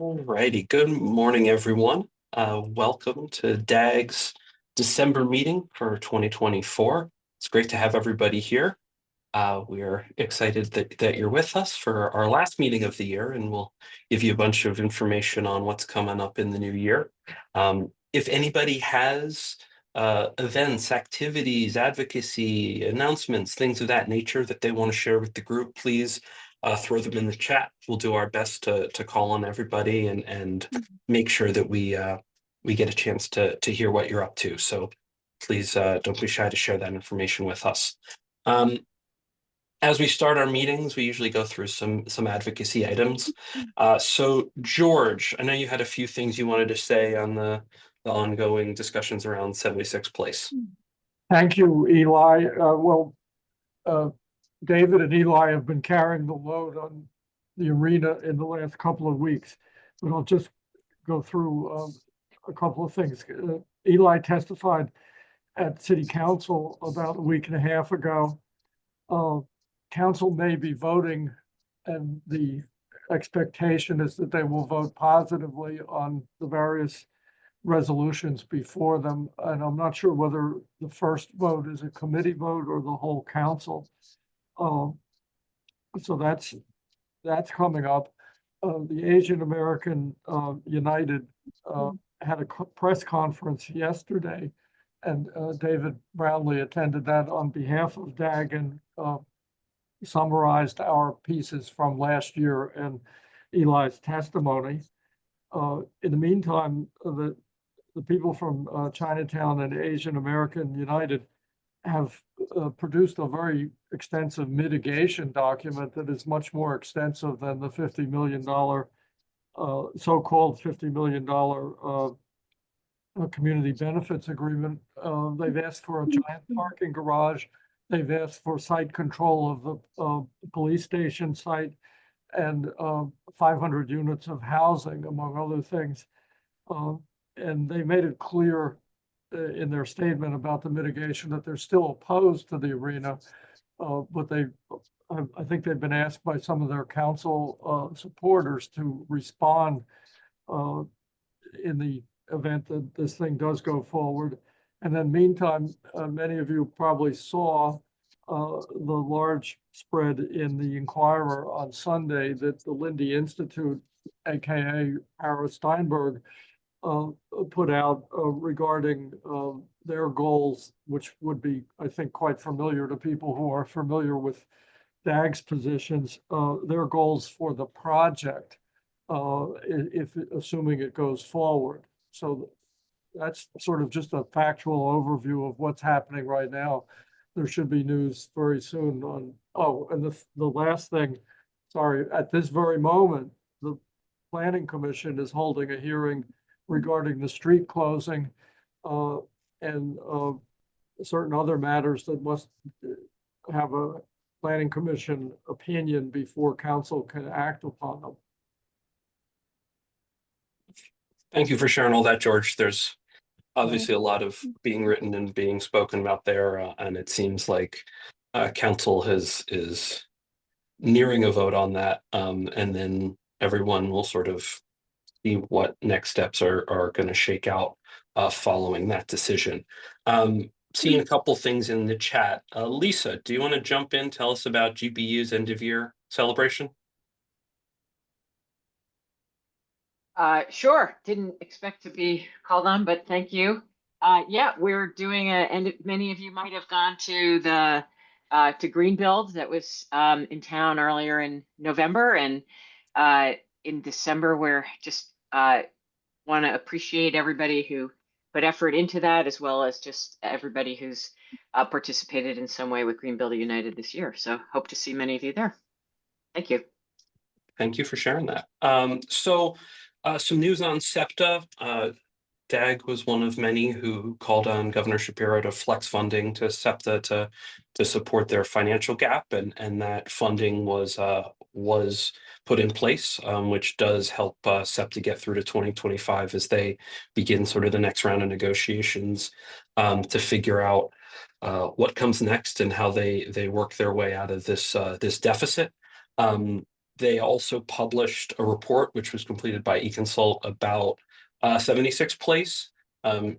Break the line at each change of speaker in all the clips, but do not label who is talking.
Alrighty, good morning, everyone. Welcome to DAG's December meeting for 2024. It's great to have everybody here. We are excited that you're with us for our last meeting of the year, and we'll give you a bunch of information on what's coming up in the new year. If anybody has events, activities, advocacy, announcements, things of that nature that they want to share with the group, please throw them in the chat. We'll do our best to call on everybody and make sure that we get a chance to hear what you're up to. So please don't be shy to share that information with us. As we start our meetings, we usually go through some advocacy items. So George, I know you had a few things you wanted to say on the ongoing discussions around 76th Place.
Thank you, Eli. David and Eli have been carrying the load on the arena in the last couple of weeks, but I'll just go through a couple of things. Eli testified at City Council about a week and a half ago. Council may be voting, and the expectation is that they will vote positively on the various resolutions before them. And I'm not sure whether the first vote is a committee vote or the whole council. So that's coming up. The Asian American United had a press conference yesterday, and David Brownlee attended that on behalf of DAG and summarized our pieces from last year and Eli's testimony. In the meantime, the people from Chinatown and Asian American United have produced a very extensive mitigation document that is much more extensive than the $50 million, so-called $50 million community benefits agreement. They've asked for a giant parking garage. They've asked for site control of the police station site and 500 units of housing, among other things. And they made it clear in their statement about the mitigation that they're still opposed to the arena, but I think they've been asked by some of their council supporters to respond in the event that this thing does go forward. And then meantime, many of you probably saw the large spread in the Inquirer on Sunday that the Lindy Institute, aka Hara Steinberg, put out regarding their goals, which would be, I think, quite familiar to people who are familiar with DAG's positions, their goals for the project, if assuming it goes forward. So that's sort of just a factual overview of what's happening right now. There should be news very soon on, and the last thing, sorry, at this very moment, the Planning Commission is holding a hearing regarding the street closing and certain other matters that must have a Planning Commission opinion before council can act upon them.
Thank you for sharing all that, George. There's obviously a lot of being written and being spoken about there, and it seems like council is nearing a vote on that, and then everyone will sort of see what next steps are going to shake out following that decision. Seeing a couple things in the chat. Lisa, do you want to jump in, tell us about GBU's end of year celebration?
Sure. Didn't expect to be called on, but thank you. Yeah, we're doing and many of you might have gone to the to Greenbuild that was in town earlier in November, and in December we're just want to appreciate everybody who put effort into that, as well as just everybody who's participated in some way with Greenbuild United this year. So hope to see many of you there. Thank you.
Thank you for sharing that. Some news on SEPTA. DAG was one of many who called on Governor Shapiro to flex funding to SEPTA to support their financial gap, and that funding was put in place, which does help SEPTA get through to 2025 as they begin sort of the next round of negotiations to figure out what comes next and how they work their way out of this deficit. They also published a report, which was completed by eConsult, about 76 Place.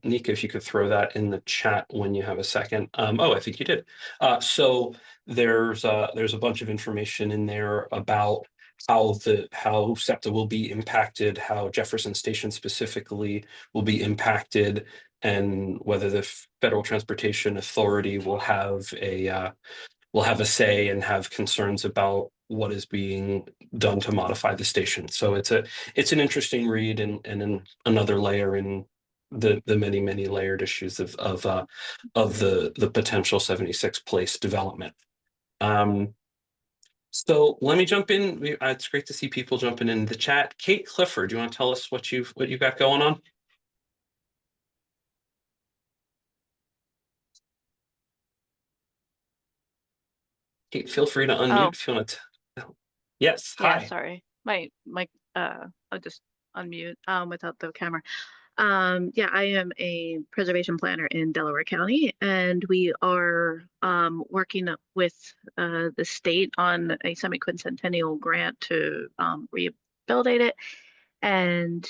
Nika, if you could throw that in the chat when you have a second. Oh, I think you did. So there's a bunch of information in there about how SEPTA will be impacted, how Jefferson Station specifically will be impacted, and whether the Federal Transportation Authority will have a say and have concerns about what is being done to modify the station. So it's an interesting read and another layer in the many layered issues of the potential 76 Place development. So let me jump in. It's great to see people jumping in the chat. Kate Clifford, do you want to tell us what you've got going on? Kate, feel free to unmute if you want to. Yes,
Yeah,
hi.
sorry. I'll just unmute without the camera. Yeah, I am a preservation planner in Delaware County, and we are working with the state on a semi-quincentennial grant to rehabilitate it. And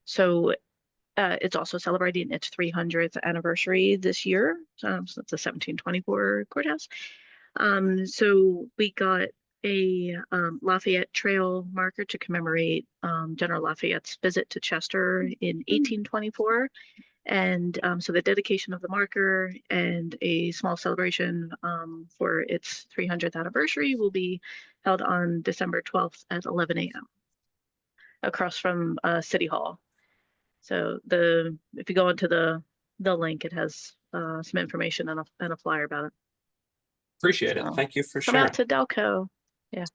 so it's also celebrating its 300th anniversary this year. So it's the 1724 courthouse. So we got a Lafayette Trail marker to commemorate General Lafayette's visit to Chester in 1824. And so the dedication of the marker and a small celebration for its 300th anniversary will be held on December 12th at 11 a.m. across from City Hall. So if you go into the link, it has some information and a flyer about it.
Appreciate it.
So
Thank you for
come
sharing.
out to Delco. Yeah.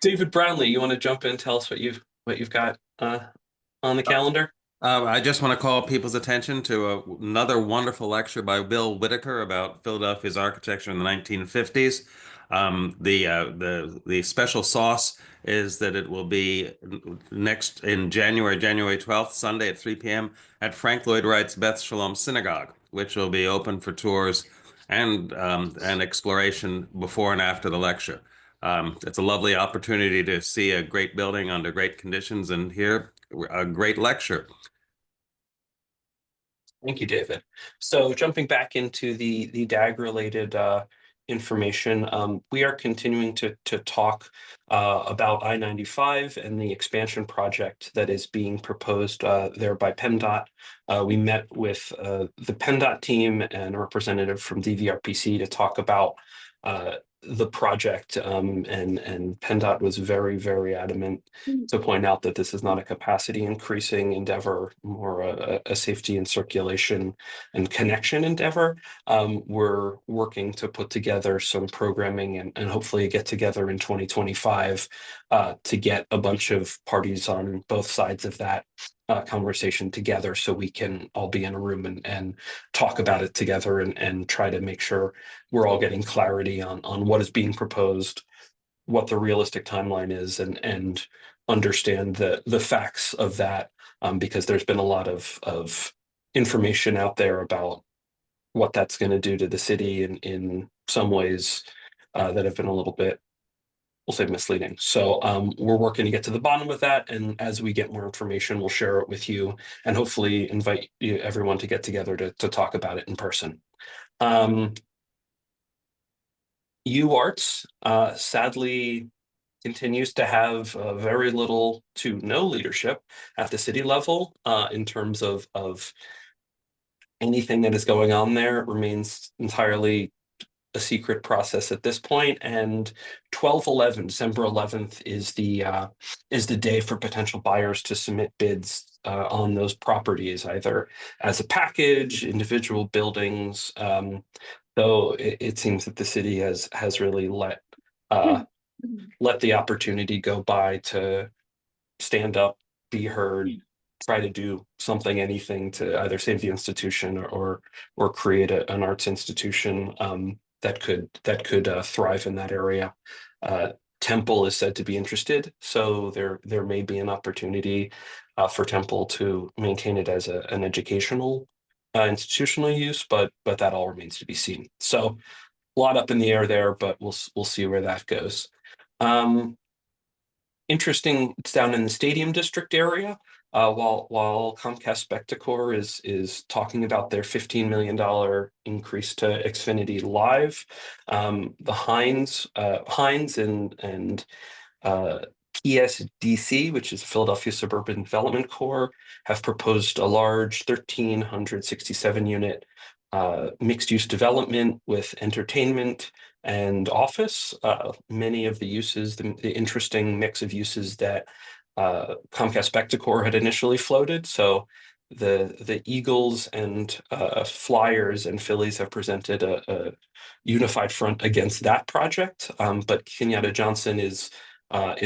David Brownlee, you want to jump in? Tell us what you've got on the calendar.
I just want to call people's attention to another wonderful lecture by Bill Whitaker about Philadelphia's architecture in the 1950s. The special sauce is that it will be next in January 12th, Sunday at 3 p.m. at Frank Lloyd Wright's Beth Shalom Synagogue, which will be open for tours and exploration before and after the lecture. It's a lovely opportunity to see a great building under great conditions and hear a great lecture.
Thank you, David. So jumping back into the DAG related information, we are continuing to talk about I-95 and the expansion project that is being proposed there by PennDOT. We met with the PennDOT team and a representative from DVRPC to talk about the project, and PennDOT was very adamant to point out that this is not a capacity increasing endeavor, more a safety and circulation and connection endeavor. We're working to put together some programming and hopefully get together in 2025 to get a bunch of parties on both sides of that conversation together so we can all be in a room and talk about it together and try to make sure we're all getting clarity on what is being proposed, what the realistic timeline is, and understand the facts of that, because there's been a lot of information out there about what that's going to do to the city in some ways that have been a little bit, we'll say, misleading. So we're working to get to the bottom of that, and as we get more information, we'll share it with you and hopefully invite everyone to get together to talk about it in person. UArts sadly continues to have very little to no leadership at the city level in terms of anything that is going on there. It remains entirely a secret process at this point, and December 11th is the day for potential buyers to submit bids on those properties, either as a package, individual buildings. Though it seems that the city has really let the opportunity go by to stand up, be heard, try to do something, anything to either save the institution or create an arts institution that could thrive in that area. Temple is said to be interested, so there may be an opportunity for Temple to maintain it as an educational institutional use, but that all remains to be seen. So a lot up in the air there, but we'll see where that goes. Interesting, it's down in the Stadium District area. While Comcast Spectacor is talking about their $15 million increase to Xfinity Live, the Hines and PSDC, which is Philadelphia Suburban Development Corps, have proposed a large 1,367 unit mixed-use development with entertainment and office. Many of the uses, the interesting mix of uses that Comcast Spectacor had initially floated. So the Eagles and Flyers and Phillies have presented a unified front against that project, but Kenyatta Johnson is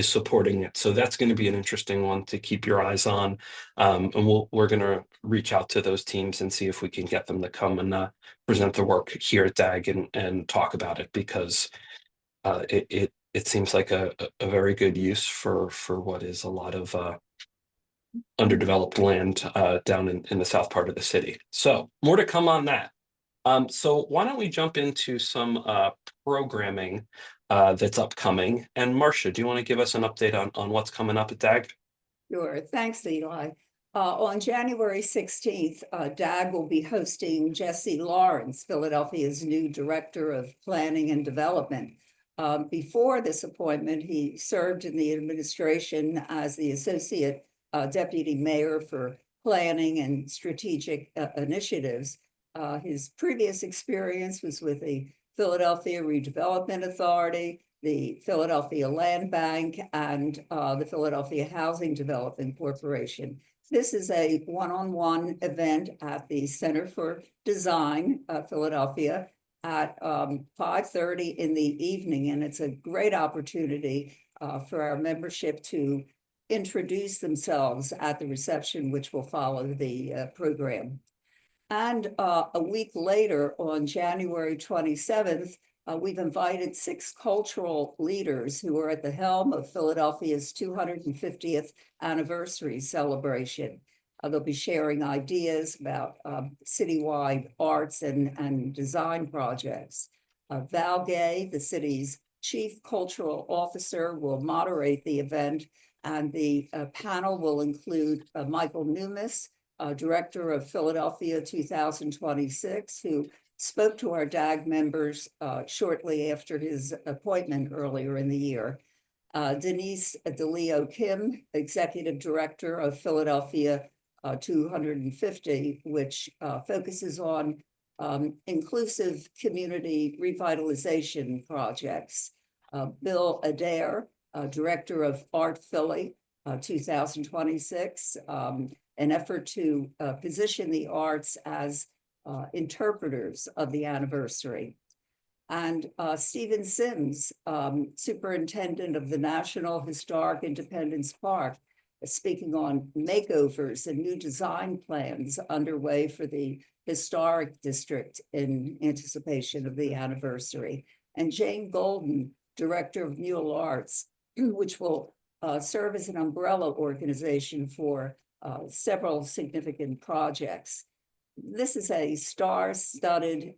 supporting it. So that's going to be an interesting one to keep your eyes on. And we're going to reach out to those teams and see if we can get them to come and present their work here at DAG and talk about it, because it seems like a very good use for what is a lot of underdeveloped land down in the south part of the city. So more to come on that. So why don't we jump into some programming that's upcoming? And Marcia, do you want to give us an update on what's coming up at DAG?
Sure. Thanks, Eli. On January 16th, DAG will be hosting Jesse Lawrence, Philadelphia's new Director of Planning and Development. Before this appointment, he served in the administration as the Associate Deputy Mayor for Planning and Strategic Initiatives. His previous experience was with the Philadelphia Redevelopment Authority, the Philadelphia Land Bank, and the Philadelphia Housing Development Corporation. This is a one-on-one event at the Center for Design, Philadelphia, at 5:30 in the evening, and it's a great opportunity for our membership to introduce themselves at the reception, which will follow the program. And a week later, on January 27th, we've invited 6 cultural leaders who are at the helm of Philadelphia's 250th anniversary celebration. They'll be sharing ideas about citywide arts and design projects. Val Gay, the city's chief cultural officer, will moderate the event, and the panel will include Michael Numis, Director of Philadelphia 2026, who spoke to our DAG members shortly after his appointment earlier in the year. Denise DeLeo Kim, Executive Director of Philadelphia 250, which focuses on inclusive community revitalization projects. Bill Adair, Director of Art Philly 2026, an effort to position the arts as interpreters of the anniversary. And Stephen Sims, Superintendent of the National Historic Independence Park, speaking on makeovers and new design plans underway for the historic district in anticipation of the anniversary. And Jane Golden, Director of Mule Arts, which will serve as an umbrella organization for several significant projects. This is a star-studded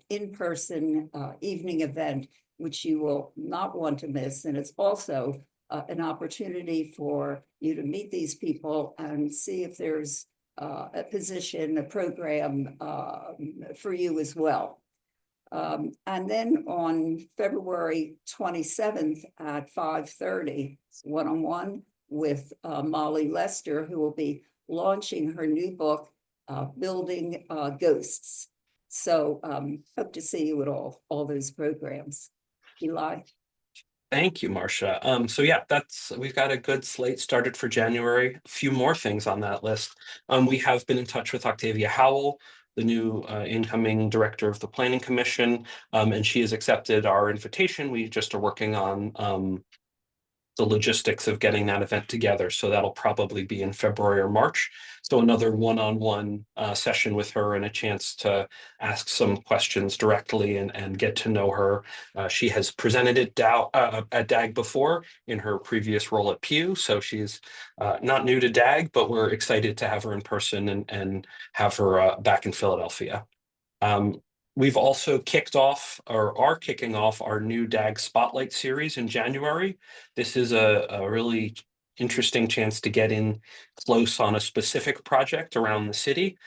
in-person evening event, which you will not want to miss. And it's also an opportunity for you to meet these people and see if there's a position, a program for you as well. And then on February 27th at 5:30, one-on-one with Molly Lester, who will be launching her new book, Building Ghosts. So hope to see you at all those programs. Eli?
Thank you, Marcia. So yeah, we've got a good slate started for January. A few more things on that list. We have been in touch with Octavia Howell, the new incoming director of the Planning Commission, and she has accepted our invitation. We just are working on the logistics of getting that event together. So that'll probably be in February or March. So another one-on-one session with her and a chance to ask some questions directly and get to know her. She has presented at DAG before in her previous role at Pew. So she's not new to DAG, but we're excited to have her in person and have her back in Philadelphia. We've also kicked off or are kicking off our new DAG Spotlight series in January. This is a really interesting chance to get in close on a specific project around the city.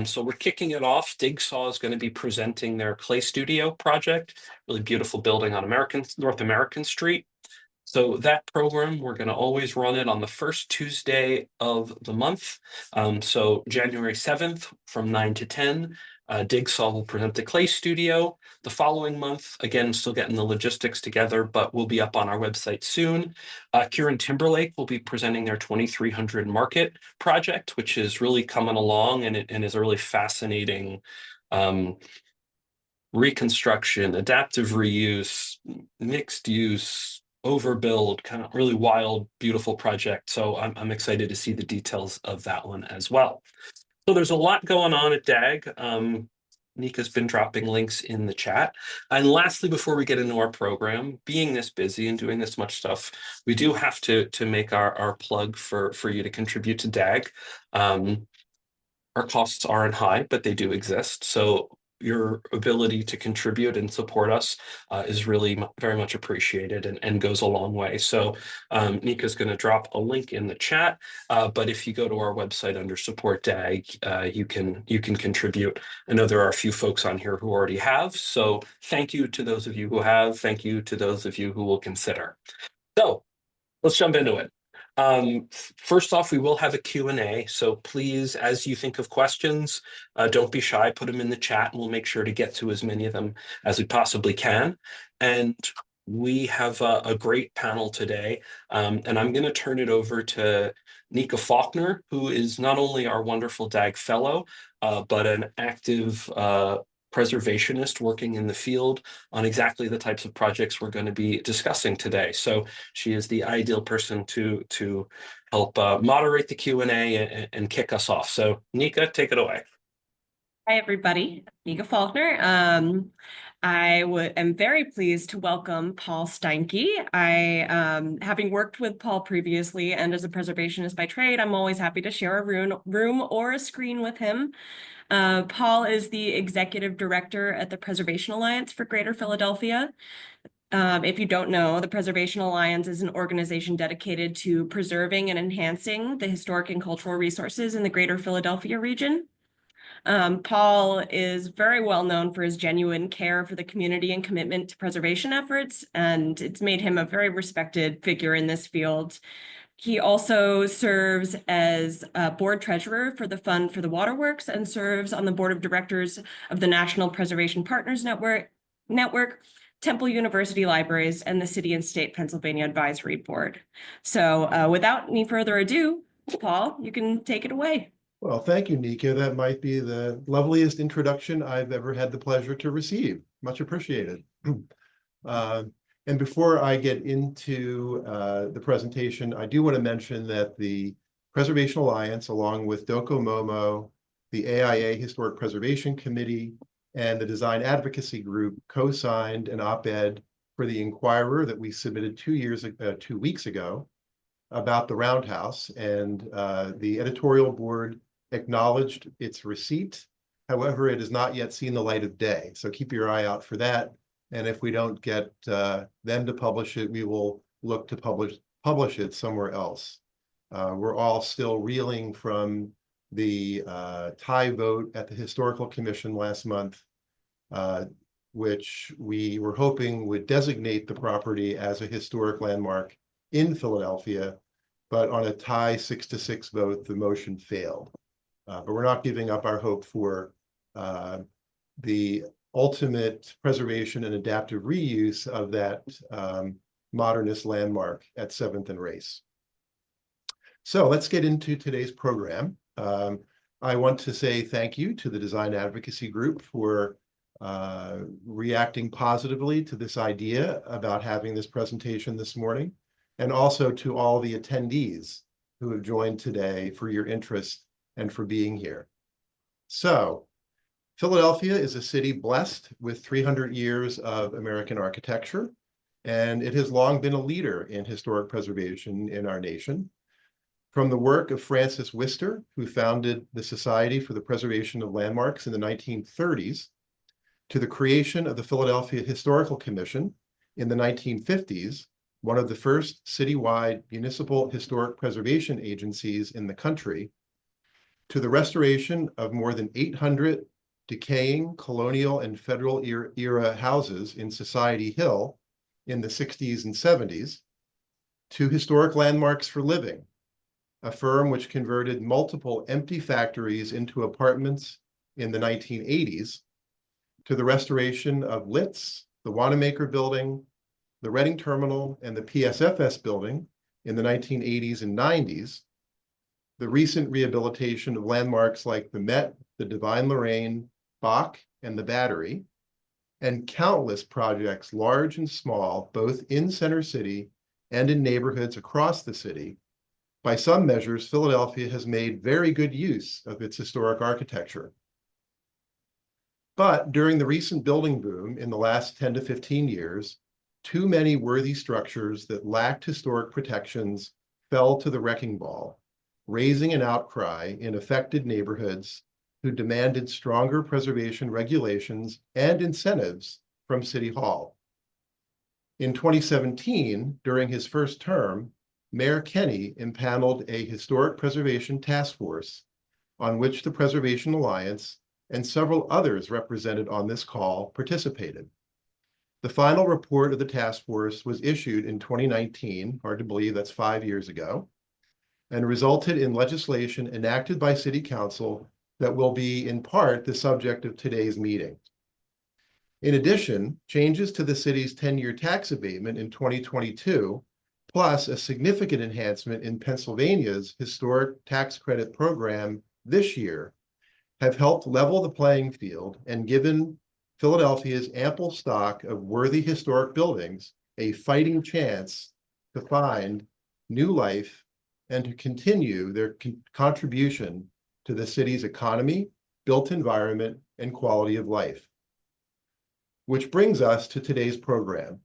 So we're kicking it off. Digsaw is going to be presenting their Clay Studio project, really beautiful building on North American Street. So that program, we're going to always run it on the first Tuesday of the month. So January 7th from 9 to 10, Digsaw will present the Clay Studio. The following month, again, still getting the logistics together, but we'll be up on our website soon. Kieran Timberlake will be presenting their 2300 Market project, which is really coming along and is a really fascinating reconstruction, adaptive reuse, mixed use, overbuild, kind of really wild, beautiful project. So I'm excited to see the details of that one as well. So there's a lot going on at DAG. Nika's been dropping links in the chat. And lastly, before we get into our program, being this busy and doing this much stuff, we do have to make our plug for you to contribute to DAG. Our costs aren't high, but they do exist. So your ability to contribute and support us is really very much appreciated and goes a long way. So Nika's going to drop a link in the chat, but if you go to our website under Support DAG, you can contribute. I know there are a few folks on here who already have, so thank you to those of you who have. Thank you to those of you who will consider. So let's jump into it. First off, we will have a Q&A, so please, as you think of questions, don't be shy, put them in the chat, and we'll make sure to get to as many of them as we possibly can. And we have a great panel today, and I'm going to turn it over to Nika Faulkner, who is not only our wonderful DAG Fellow, but an active preservationist working in the field on exactly the types of projects we're going to be discussing today. So she is the ideal person to help moderate the Q&A and kick us off. So Nika, take it away.
Hi, everybody. Nika Faulkner. I am very pleased to welcome Paul Steinke. Having worked with Paul previously and as a preservationist by trade, I'm always happy to share a room or a screen with him. Paul is the executive director at the Preservation Alliance for Greater Philadelphia. If you don't know, the Preservation Alliance is an organization dedicated to preserving and enhancing the historic and cultural resources in the Greater Philadelphia region. Paul is very well known for his genuine care for the community and commitment to preservation efforts, and it's made him a very respected figure in this field. He also serves as board treasurer for the Fund for the Waterworks and serves on the board of directors of the National Preservation Partners Network, Temple University Libraries, and the City and State Pennsylvania Advisory Board. So without any further ado, Paul, you can take it away.
Well, thank you, Nika. That might be the loveliest introduction I've ever had the pleasure to receive. Much appreciated. And before I get into the presentation, I do want to mention that the Preservation Alliance, along with DocoMomo, the AIA Historic Preservation Committee, and the Design Advocacy Group co-signed an op-ed for the Inquirer that we submitted 2 weeks ago about the Roundhouse, and the editorial board acknowledged its receipt. However, it has not yet seen the light of day, so keep your eye out for that. And if we don't get them to publish it, we will look to publish it somewhere else. We're all still reeling from the tie vote at the Historical Commission last month, which we were hoping would designate the property as a historic landmark in Philadelphia, but on a tie 6-6 vote, the motion failed. But we're not giving up our hope for the ultimate preservation and adaptive reuse of that modernist landmark at 7th and Race. So let's get into today's program. I want to say thank you to the Design Advocacy Group for reacting positively to this idea about having this presentation this morning, and also to all the attendees who have joined today for your interest and for being here. So, Philadelphia is a city blessed with 300 years of American architecture, and it has long been a leader in historic preservation in our nation. From the work of Francis Wister, who founded the Society for the Preservation of Landmarks in the 1930s, to the creation of the Philadelphia Historical Commission in the 1950s, one of the first citywide municipal historic preservation agencies in the country, to the restoration of more than 800 decaying colonial and federal era houses in Society Hill in the 60s and 70s, to Historic Landmarks for Living, a firm which converted multiple empty factories into apartments in the 1980s, to the restoration of Litz, the Wanamaker Building, the Reading Terminal, and the PSFS building in the 1980s and 90s, the recent rehabilitation of landmarks like the Met, the Divine Lorraine, Bach, and the Battery, and countless projects, large and small, both in Center City and in neighborhoods across the city. By some measures, Philadelphia has made very good use of its historic architecture. But during the recent building boom in the last 10 to 15 years, too many worthy structures that lacked historic protections fell to the wrecking ball, raising an outcry in affected neighborhoods who demanded stronger preservation regulations and incentives from City Hall. In 2017, during his first term, Mayor Kenney impaneled a historic preservation task force on which the Preservation Alliance and several others represented on this call participated. The final report of the task force was issued in 2019, hard to believe that's 5 years ago, and resulted in legislation enacted by City Council that will be in part the subject of today's meeting. In addition, changes to the city's 10-year tax abatement in 2022, plus a significant enhancement in Pennsylvania's historic tax credit program this year, have helped level the playing field and given Philadelphia's ample stock of worthy historic buildings a fighting chance to find new life and to continue their contribution to the city's economy, built environment, and quality of life. Which brings us to today's program.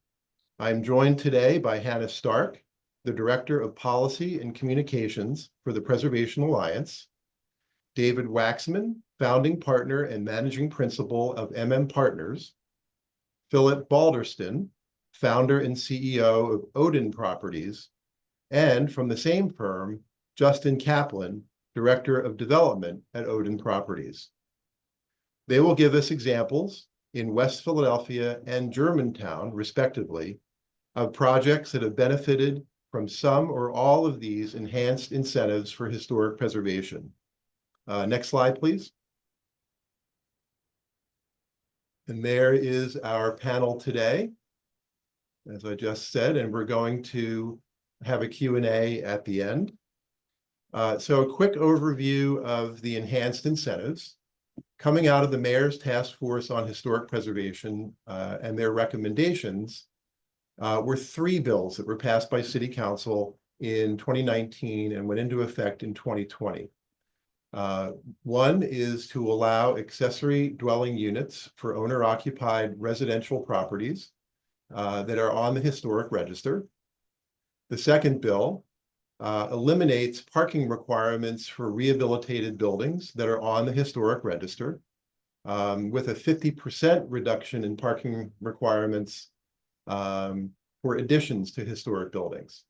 I'm joined today by Hannah Stark, the Director of Policy and Communications for the Preservation Alliance, David Waxman, founding partner and managing principal of Partners, Philip Balderston, founder and CEO of Odin Properties, and from the same firm, Justin Kaplan, Director of Development at Odin Properties. They will give us examples in West Philadelphia and Germantown, respectively, of projects that have benefited from some or all of these enhanced incentives for historic preservation. Next slide, please. And there is our panel today, as I just said, and we're going to have a Q&A at the end. So a quick overview of the enhanced incentives. Coming out of the Mayor's Task Force on Historic Preservation and their recommendations were 3 bills that were passed by City Council in 2019 and went into effect in 2020. One is to allow accessory dwelling units for owner-occupied residential properties that are on the historic register. The second bill eliminates parking requirements for rehabilitated buildings that are on the historic register, with a 50% reduction in parking requirements for additions to historic buildings.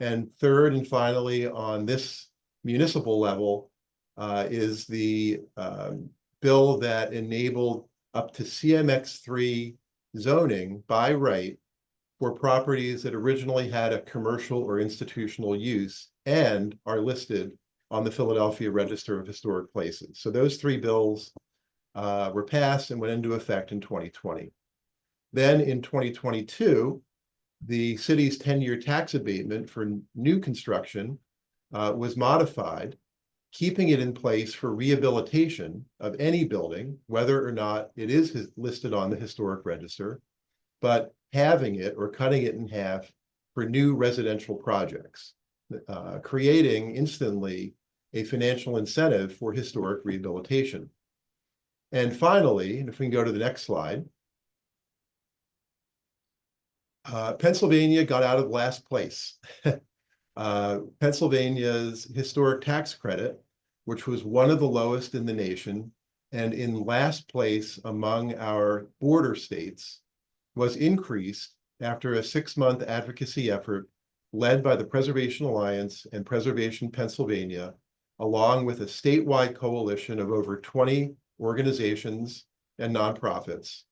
And third and finally, on this municipal level, is the bill that enabled up to CMX3 zoning by right for properties that originally had a commercial or institutional use and are listed on the Philadelphia Register of Historic Places. So those 3 bills were passed and went into effect in 2020. Then in 2022, the city's 10-year tax abatement for new construction was modified, keeping it in place for rehabilitation of any building, whether or not it is listed on the historic register, but having it or cutting it in half for new residential projects, creating instantly a financial incentive for historic rehabilitation. And finally, and if we can go to the next slide, Pennsylvania got out of last place. Pennsylvania's historic tax credit, which was one of the lowest in the nation, and in last place among our border states was increased after a 6-month advocacy effort led by the Preservation Alliance and Preservation Pennsylvania, along with a statewide coalition of over 20 organizations and nonprofits,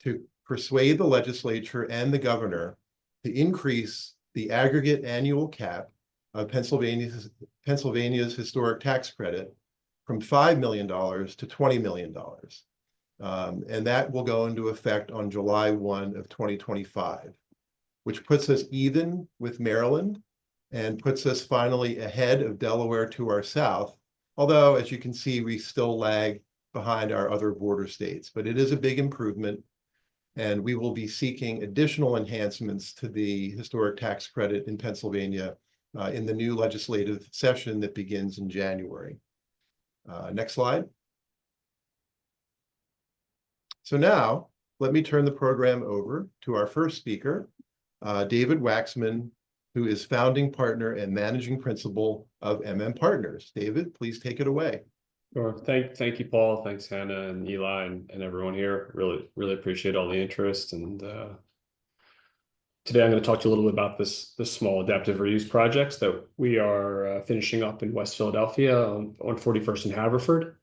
to persuade the legislature and the governor to increase the aggregate annual cap of Pennsylvania's historic tax credit from $5 million to $20 million. And that will go into effect on July 1 of 2025, which puts us even with Maryland and puts us finally ahead of Delaware to our south. Although, as you can see, we still lag behind our other border states, but it is a big improvement. And we will be seeking additional enhancements to the historic tax credit in Pennsylvania in the new legislative session that begins in January. Next slide. So now, let me turn the program over to our first speaker, David Waxman, who is founding partner and managing principal of Partners. David, please take it away.
Sure. Thank you, Paul. Thanks, Hannah and Eli and everyone here. Really appreciate all the interest. And today I'm going to talk to you a little bit about this small adaptive reuse projects that we are finishing up in West Philadelphia on 41st and Haverford.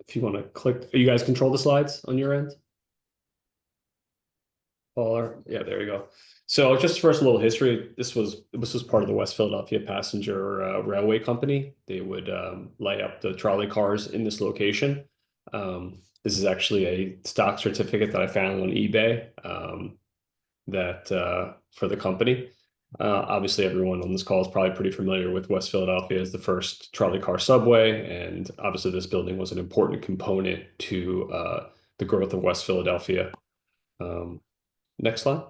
If you want to click, you guys control the slides on your end? Paul, yeah, there you go. So just first, a little history. This was part of the West Philadelphia Passenger Railway Company. They would lay up the trolley cars in this location. This is actually a stock certificate that I found on eBay for the company. Obviously, everyone on this call is probably pretty familiar with West Philadelphia as the first trolley car subway, and obviously this building was an important component to the growth of West Philadelphia. Next slide.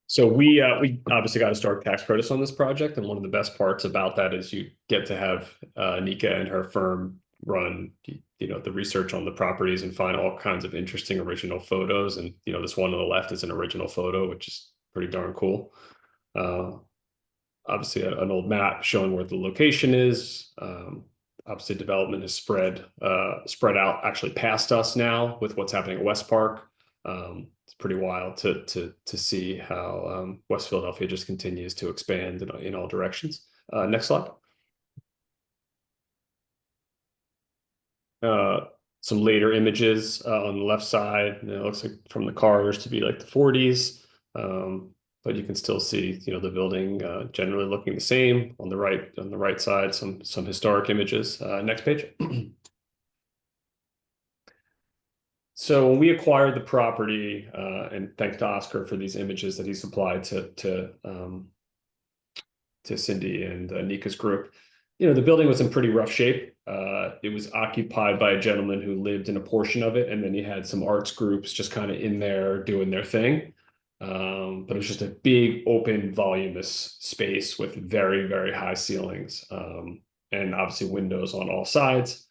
So we obviously got historic tax credits on this project, and one of the best parts about that is you get to have Nika and her firm run the research on the properties and find all kinds of interesting original photos. And this one on the left is an original photo, which is pretty darn cool. Obviously an old map showing where the location is. Obviously development is spread out actually past us now with what's happening at West Park. It's pretty wild to see how West Philadelphia just continues to expand in all directions. Next slide. Some later images on the left side. It looks like from the cars to be like the 40s, but you can still see the building generally looking the same. On the right side, some historic images. Next page. So when we acquired the property, and thanks to Oscar for these images that he supplied to Cindy and Nika's group, the building was in pretty rough shape. It was occupied by a gentleman who lived in a portion of it, and then you had some arts groups just kind of in there doing their thing. But it was just a big, open, voluminous space with very, very high ceilings, and obviously windows on all sides,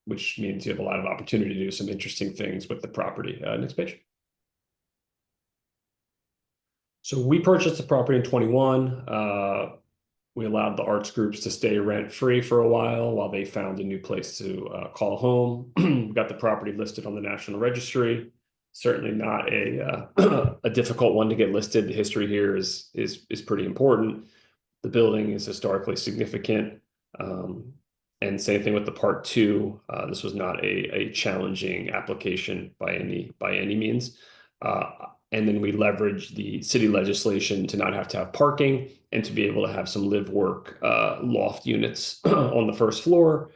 which means you have a lot of opportunity to do some interesting things with the property. Next page. So we purchased the property in 21. We allowed the arts groups to stay rent-free for a while they found a new place to call home. We got the property listed on the National Registry. Certainly not a difficult one to get listed. The history here is pretty important. The building is historically significant. And same thing with the part 2. This was not a challenging application by any means. And then we leveraged the city legislation to not have to have parking and to be able to have some live-work loft units on the first floor,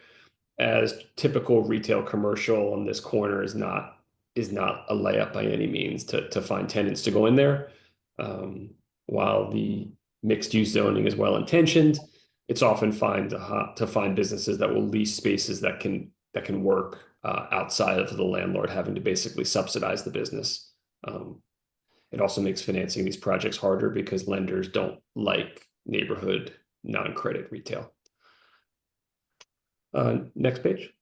as typical retail commercial on this corner is not a layup by any means to find tenants to go in there. While the mixed-use zoning is well-intentioned, it's often fine to find businesses that will lease spaces that can work outside of the landlord having to basically subsidize the business. It also makes financing these projects harder because lenders don't like neighborhood non-credit retail. Next page.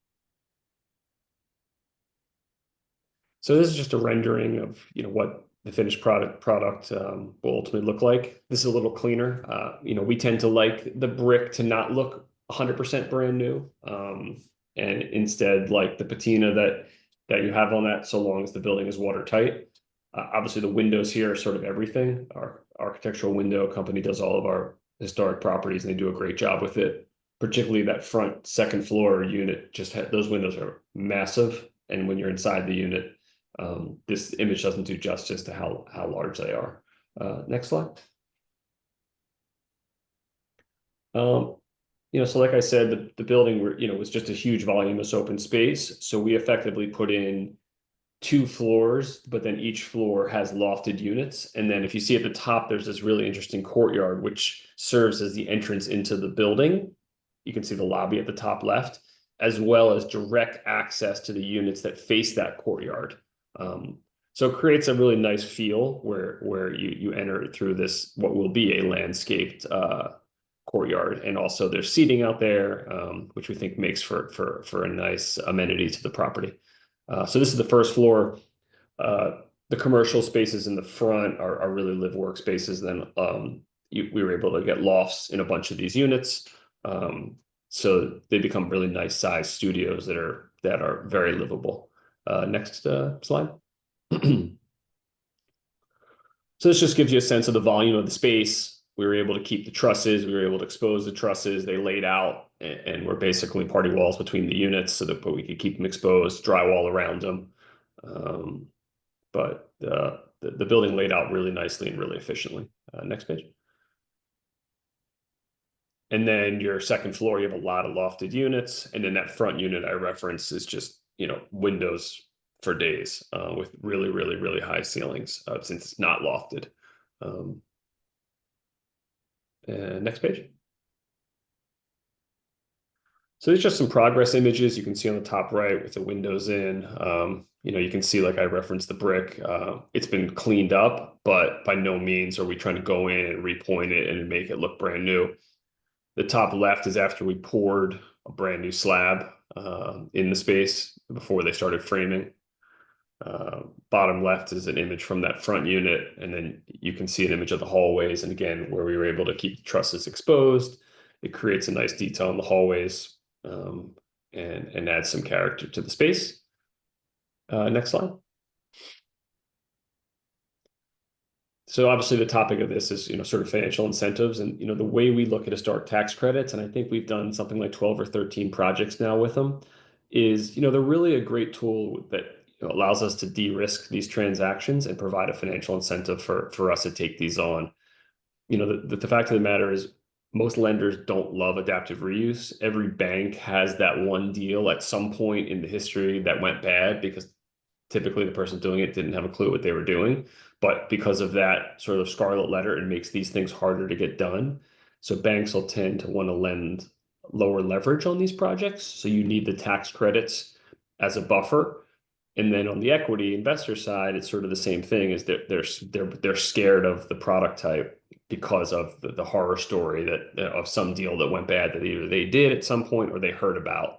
So this is just a rendering of what the finished product will ultimately look like. This is a little cleaner. We tend to like the brick to not look 100% brand new, and instead like the patina that you have on that, so long as the building is watertight. Obviously, the windows here are sort of everything. Our architectural window company does all of our historic properties, and they do a great job with it. Particularly that front second floor unit, those windows are massive, and when you're inside the unit, this image doesn't do justice to how large they are. Next slide. So like I said, the building was just a huge voluminous open space. So we effectively put in 2 floors, but then each floor has lofted units. And then if you see at the top, there's this really interesting courtyard, which serves as the entrance into the building. You can see the lobby at the top left, as well as direct access to the units that face that courtyard. So it creates a really nice feel where you enter through this, what will be a landscaped courtyard. And also there's seating out there, which we think makes for a nice amenity to the property. So this is the first floor. The commercial spaces in the front are really live workspaces. Then we were able to get lofts in a bunch of these units. So they become really nice sized studios that are very livable. Next slide. So this just gives you a sense of the volume of the space. We were able to keep the trusses. We were able to expose the trusses. They laid out and were basically party walls between the units so that we could keep them exposed, drywall around them. But the building laid out really nicely and really efficiently. Next page. And then your second floor, you have a lot of lofted units. And then that front unit I referenced is just, windows for days with really, really, really high ceilings since it's not lofted. Next page. So there's just some progress images you can see on the top right with the windows in. You can see, like I referenced, the brick. It's been cleaned up, but by no means are we trying to go in and repoint it and make it look brand new. The top left is after we poured a brand new slab in the space before they started framing. Bottom left is an image from that front unit, and then you can see an image of the hallways. And again, where we were able to keep the trusses exposed, it creates a nice detail in the hallways and adds some character to the space. Next slide. So obviously the topic of this is, sort of financial incentives and, the way we look at historic tax credits. And I think we've done something like 12 or 13 projects now with them is, they're really a great tool that allows us to de-risk these transactions and provide a financial incentive for us to take these on. The fact of the matter is most lenders don't love adaptive reuse. Every bank has that one deal at some point in the history that went bad because typically the person doing it didn't have a clue what they were doing. But because of that sort of scarlet letter, it makes these things harder to get done. So banks will tend to want to lend lower leverage on these projects. So you need the tax credits as a buffer. And then on the equity investor side, it's sort of the same thing, is that they're scared of the product type because of the horror story of some deal that went bad that either they did at some point or they heard about.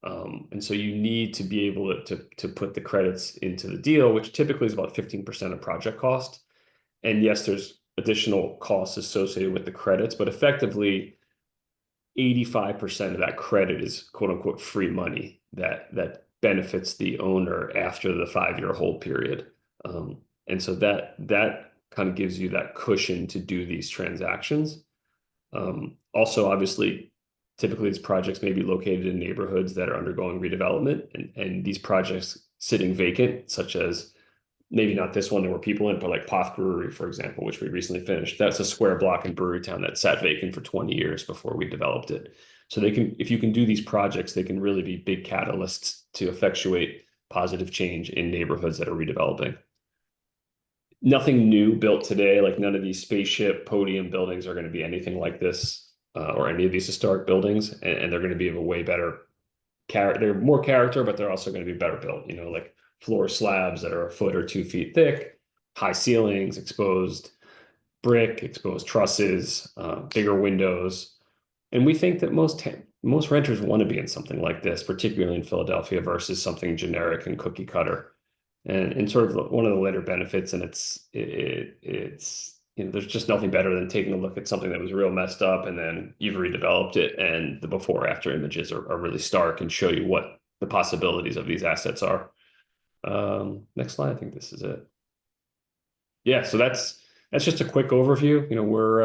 And so you need to be able to put the credits into the deal, which typically is about 15% of project cost. And yes, there's additional costs associated with the credits, but effectively 85% of that credit is quote unquote free money that benefits the owner after the 5-year hold period. And so that kind of gives you that cushion to do these transactions. Also, obviously, typically these projects may be located in neighborhoods that are undergoing redevelopment, and these projects sitting vacant, such as maybe not this one, there were people in, but like Poth Brewery, for example, which we recently finished. That's a square block in Brewerytown that sat vacant for 20 years before we developed it. So if you can do these projects, they can really be big catalysts to effectuate positive change in neighborhoods that are redeveloping. Nothing new built today, like none of these spaceship podium buildings are going to be anything like this or any of these historic buildings. And they're going to be of a way better character. They're more character, but they're also going to be better built, like floor slabs that are 1 foot or 2 feet thick, high ceilings, exposed brick, exposed trusses, bigger windows. And we think that most renters want to be in something like this, particularly in Philadelphia, versus something generic and cookie cutter. and sort of one of the later benefits, and it's there's just nothing better than taking a look at something that was real messed up and then you've redeveloped it, and the before after images are really stark and show you what the possibilities of these assets are. Next slide. I think this is it. Yeah, so that's just a quick overview. We're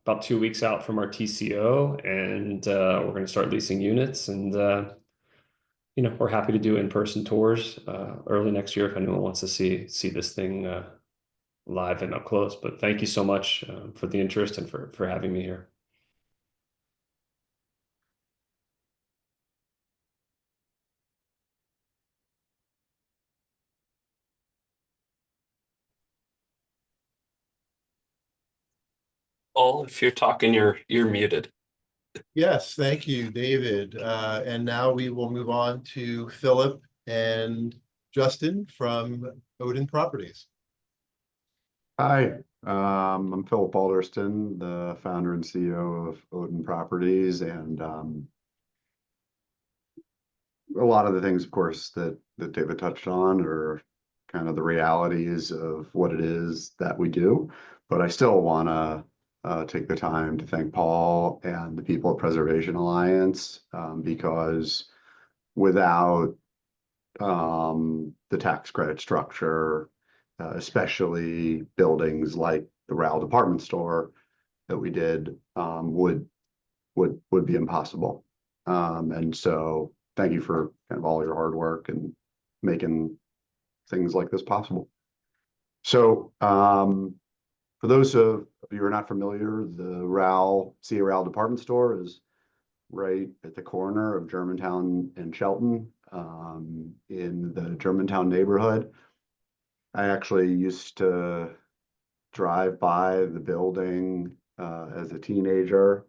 about 2 weeks out from our TCO, and we're going to start leasing units, and we're happy to do in-person tours early next year if anyone wants to see this thing live and up close. But thank you so much for the interest and for having me here.
Paul, if you're talking, you're muted.
Yes, thank you, David. And now we will move on to Philip and Justin from Odin Properties.
Hi, I'm Philip Alderston, the founder and CEO of Odin Properties, and a lot of the things, of course, that David touched on are kind of the realities of what it is that we do. But I still want to take the time to thank Paul and the people at Preservation Alliance, because without the tax credit structure, especially buildings like the RAL department store that we did, would be impossible. And so thank you for kind of all your hard work and making things like this possible. So for those of you who are not familiar, the CA RAL department store is right at the corner of Germantown and Shelton, in the Germantown neighborhood. I actually used to drive by the building as a teenager,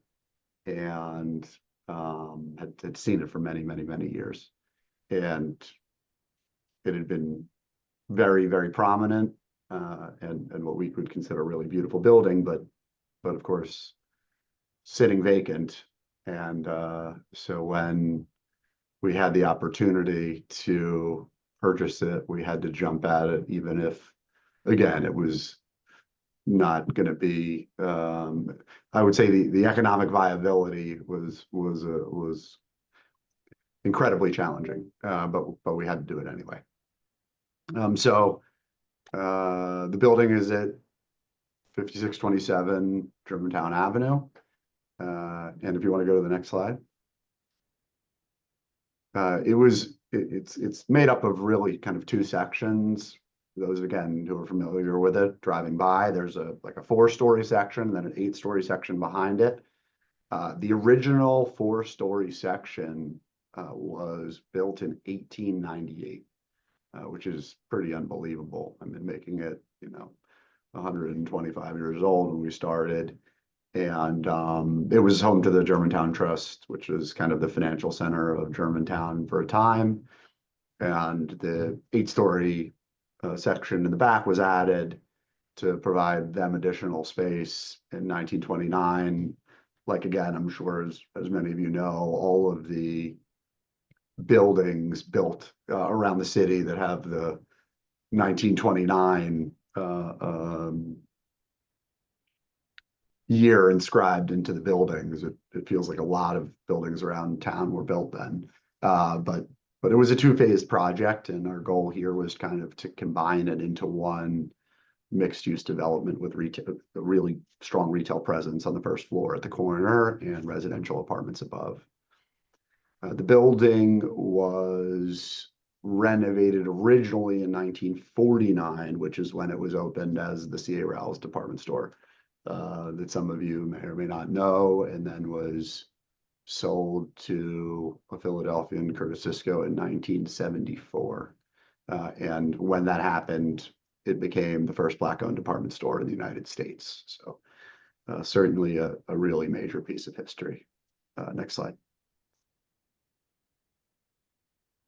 and had seen it for many, many, many years. And it had been very, very prominent, and what we would consider a really beautiful building, but of course, sitting vacant. And so when we had the opportunity to purchase it, we had to jump at it, even if, again, it was not going to be, I would say the economic viability was incredibly challenging, but we had to do it anyway. So the building is at 5627 Germantown Avenue. And if you want to go to the next slide. It's made up of really kind of two sections. Those, again, who are familiar with it, driving by, there's like a 4-story section and then an 8-story section behind it. The original 4-story section was built in 1898, which is pretty unbelievable. I mean, making it, 125 years old when we started. And it was home to the Germantown Trust, which was kind of the financial center of Germantown for a time. And the 8-story section in the back was added to provide them additional space in 1929. Like, again, I'm sure as many of you know, all of the buildings built around the city that have the 1929 year inscribed into the buildings. It feels like a lot of buildings around town were built then. But it was a 2-phase project, and our goal here was kind of to combine it into one mixed-use development with retail, a really strong retail presence on the first floor at the corner and residential apartments above. The building was renovated originally in 1949, which is when it was opened as the CA RAL's department store, that some of you may or may not know, and then was sold to a Philadelphian, Curtis Cisco, in 1974. And when that happened, it became the first Black-owned department store in the United States. So certainly a really major piece of history. Next slide.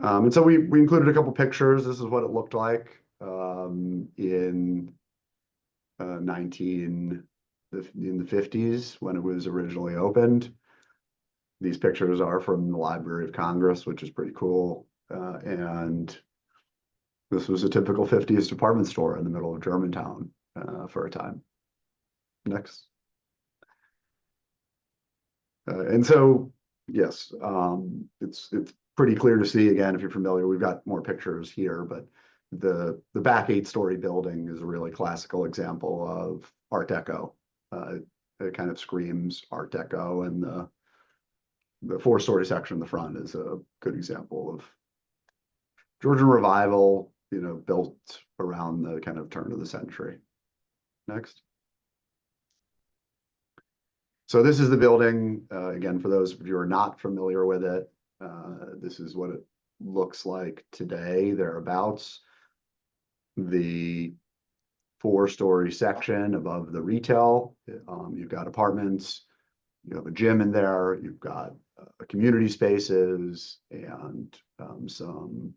And so we included a couple pictures. This is what it looked like in the 50s when it was originally opened. These pictures are from the Library of Congress, which is pretty cool. And This was a typical 50s department store in the middle of Germantown for a time. Next. And so, yes, it's pretty clear to see, again, if you're familiar, we've got more pictures here, but the back 8-story building is a really classical example of Art Deco. It kind of screams Art Deco, and the 4-story section in the front is a good example of Georgian Revival, you know, built around the kind of turn of the century. Next. So this is the building, again, for those of you who are not familiar with it, this is what it looks like today, thereabouts. The 4-story section above the retail, you've got apartments, you have a gym in there, you've got community spaces and some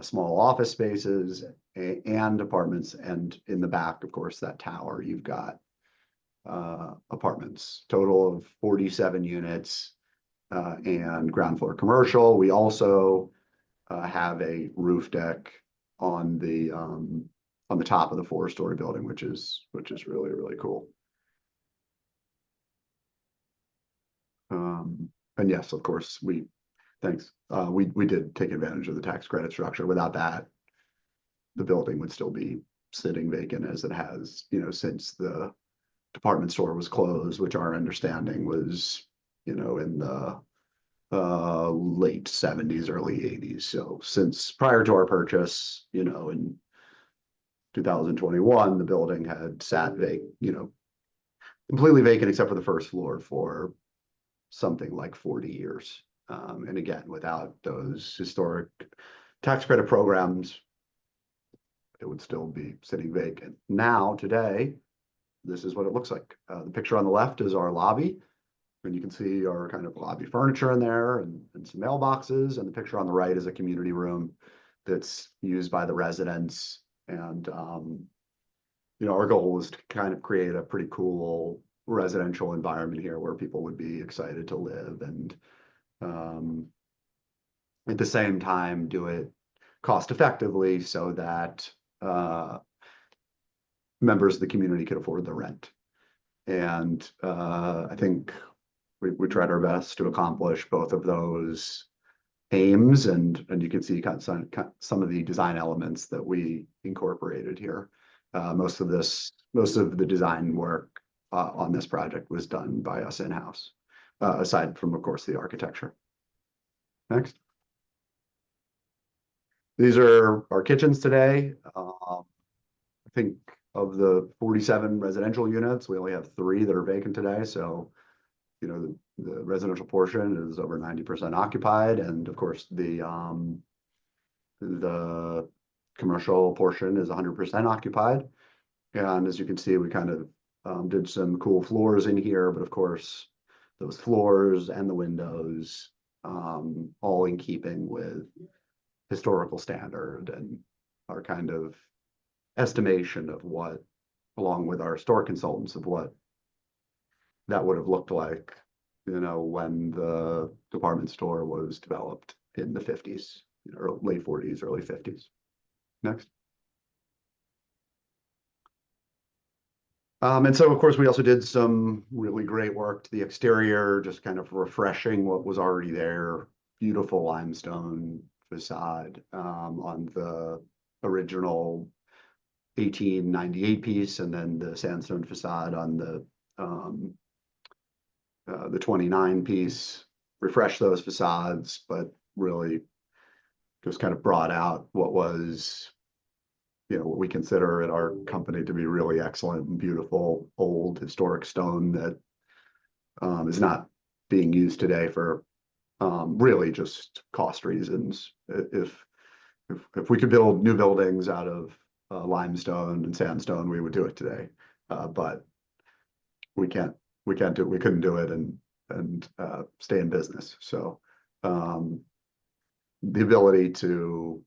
small office spaces and apartments. And in the back, of course, that tower, you've got apartments, total of 47 units and ground floor commercial. We also have a roof deck on the top of the 4-story building, which is really, really cool. And yes, of course, we did take advantage of the tax credit structure. Without that, the building would still be sitting vacant as it has, you know, since the department store was closed, which our understanding was, you know, in the late 70s, early 80s. So since prior to our purchase, you know, in 2021, the building had sat vacant, you know, completely vacant except for the first floor for something like 40 years. And again, without those historic tax credit programs, it would still be sitting vacant. Now, today, this is what it looks like. The picture on the left is our lobby, and you can see our kind of lobby furniture in there and some mailboxes. And the picture on the right is a community room that's used by the residents. And, you know, our goal was to kind of create a pretty cool residential environment here where people would be excited to live, and at the same time do it cost effectively so that members of the community could afford the rent. And I think we tried our best to accomplish both of those aims, and you can see kind of some of the design elements that we incorporated here. Most of the design work on this project was done by us in-house, aside from, of course, the architecture. Next. These are our kitchens today. I think of the 47 residential units, we only have 3 that are vacant today. So, you know, the residential portion is over 90% occupied. And of course, the commercial portion is 100% occupied. And as you can see, we kind of did some cool floors in here, but of course, those floors and the windows, all in keeping with historical standard and our kind of estimation of what, along with our store consultants, of what that would have looked like, you know, when the department store was developed in the 50s, or late 40s, early 50s. Next. And so, of course, we also did some really great work to the exterior, just kind of refreshing what was already there. Beautiful limestone facade on the original 1898 piece, and then the sandstone facade on the 29 piece. Refresh those facades, but really just kind of brought out what was, you know, what we consider at our company to be really excellent and beautiful old historic stone that is not being used today for really just cost reasons. If we could build new buildings out of limestone and sandstone, we would do it today. But we couldn't do it and stay in business. So the ability to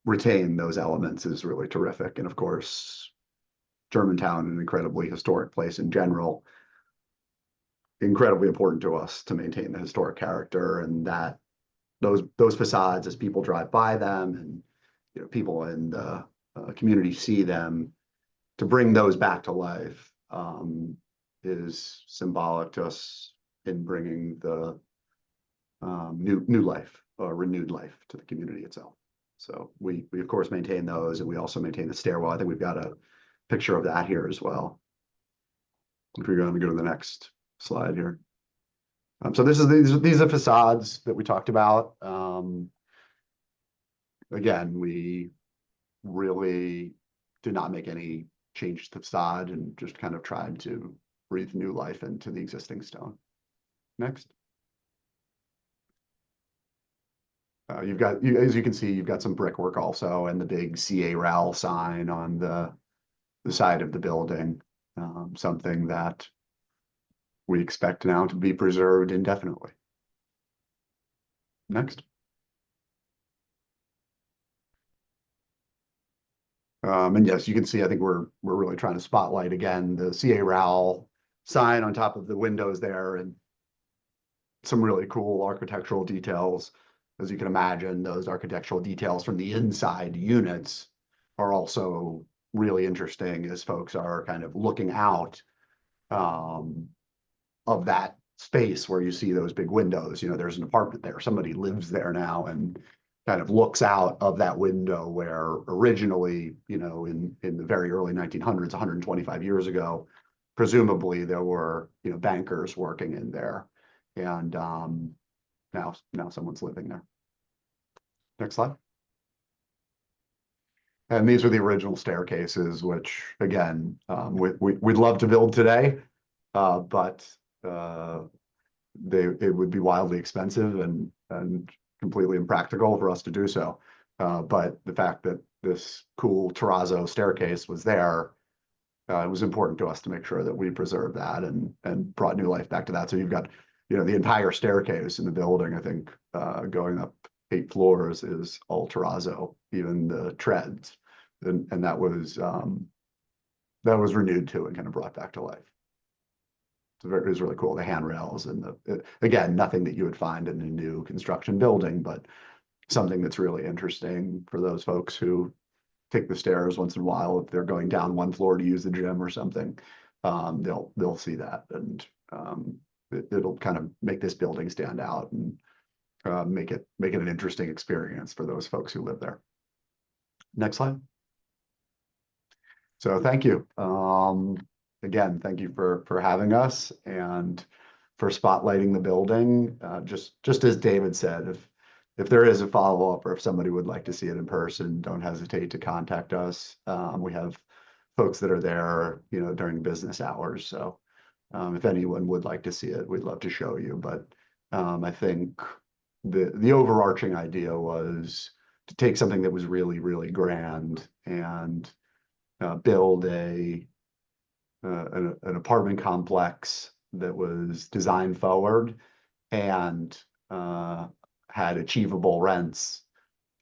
retain those elements is really terrific. And of course, Germantown, an incredibly historic place in general, incredibly important to us to maintain the historic character, and that those facades, as people drive by them and people in the community see them, to bring those back to life is symbolic to us in bringing the new life or renewed life to the community itself. So we of course maintain those, and we also maintain the stairwell. I think we've got a picture of that here as well. If you're going to go to the next slide here. So these are facades that we talked about. Again, we really did not make any change to the facade and just kind of tried to breathe new life into the existing stone. Next. As you can see, you've got some brickwork also, and the big CA RAL sign on the side of the building, something that we expect now to be preserved indefinitely. Next. And yes, you can see, I think we're really trying to spotlight again the CA RAL sign on top of the windows there, and some really cool architectural details. As you can imagine, those architectural details from the inside units are also really interesting as folks are kind of looking out of that space where you see those big windows. There's an apartment there, somebody lives there now, and kind of looks out of that window where originally, in the very early 1900s, 125 years ago, presumably there were, bankers working in there. And now someone's living there. Next slide. And these are the original staircases, which again, we'd love to build today, but it would be wildly expensive and completely impractical for us to do so. But the fact that this cool terrazzo staircase was there, it was important to us to make sure that we preserved that and brought new life back to that. So you've got, the entire staircase in the building, I think, going up 8 floors is all terrazzo, even the treads, and that was renewed too and kind of brought back to life. It was really cool. The handrails and again, nothing that you would find in a new construction building, but something that's really interesting for those folks who take the stairs once in a while. If they're going down one floor to use the gym or something, they'll see that, and it'll kind of make this building stand out and make it an interesting experience for those folks who live there. Next slide. So thank you. Again, thank you for having us and for spotlighting the building. Just as David said, if there is a follow-up or if somebody would like to see it in person, don't hesitate to contact us. We have folks that are there, during business hours. So if anyone would like to see it, we'd love to show you. But I think the overarching idea was to take something that was really, really grand and build an apartment complex that was design forward and had achievable rents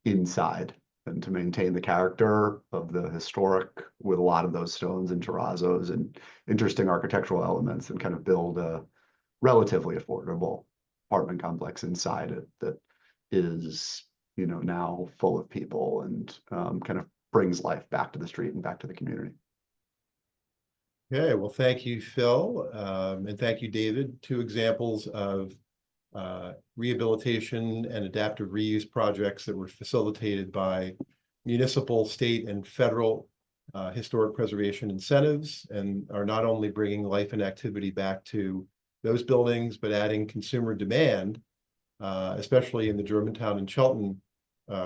inside, and to maintain the character of the historic with a lot of those stones and terrazzos and interesting architectural elements, and kind of build a relatively affordable apartment complex inside it that is, now full of people and kind of brings life back to the street and back to the community.
Okay, well, thank you, Phil, and thank you, David. 2 examples of rehabilitation and adaptive reuse projects that were facilitated by municipal, state, and federal historic preservation incentives, and are not only bringing life and activity back to those buildings, but adding consumer demand, especially in the Germantown and Chelton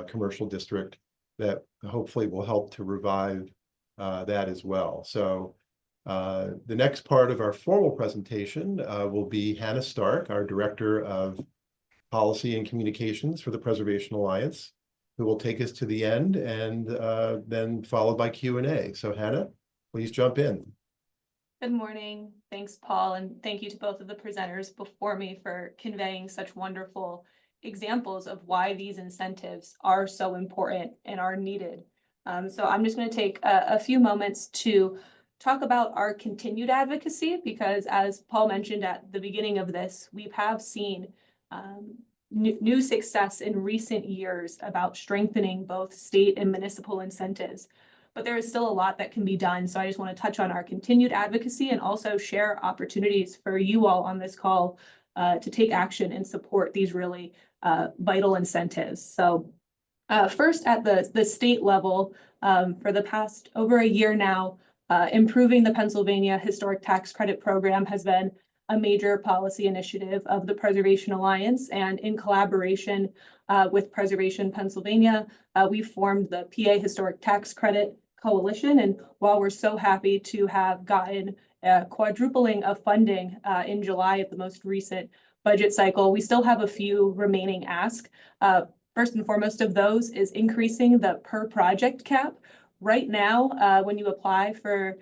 commercial district, that hopefully will help to revive that as well. So the next part of our formal presentation will be Hannah Stark, our Director of Policy and Communications for the Preservation Alliance, who will take us to the end, and then followed by Q&A. So Hannah, please jump in.
Good morning. Thanks, Paul, and thank you to both of the presenters before me for conveying such wonderful examples of why these incentives are so important and are needed. So I'm just going to take a few moments to talk about our continued advocacy, because as Paul mentioned at the beginning of this, we have seen new success in recent years about strengthening both state and municipal incentives. But there is still a lot that can be done. So I just want to touch on our continued advocacy and also share opportunities for you all on this call to take action and support these really vital incentives. So first at the state level, for the past over a year now, improving the Pennsylvania Historic Tax Credit Program has been a major policy initiative of the Preservation Alliance, and in collaboration with Preservation Pennsylvania, we formed the PA Historic Tax Credit Coalition. And while we're so happy to have gotten a quadrupling of funding in July of the most recent budget cycle, we still have a few remaining asks. First and foremost of those is increasing the per project cap. Right now, when you apply for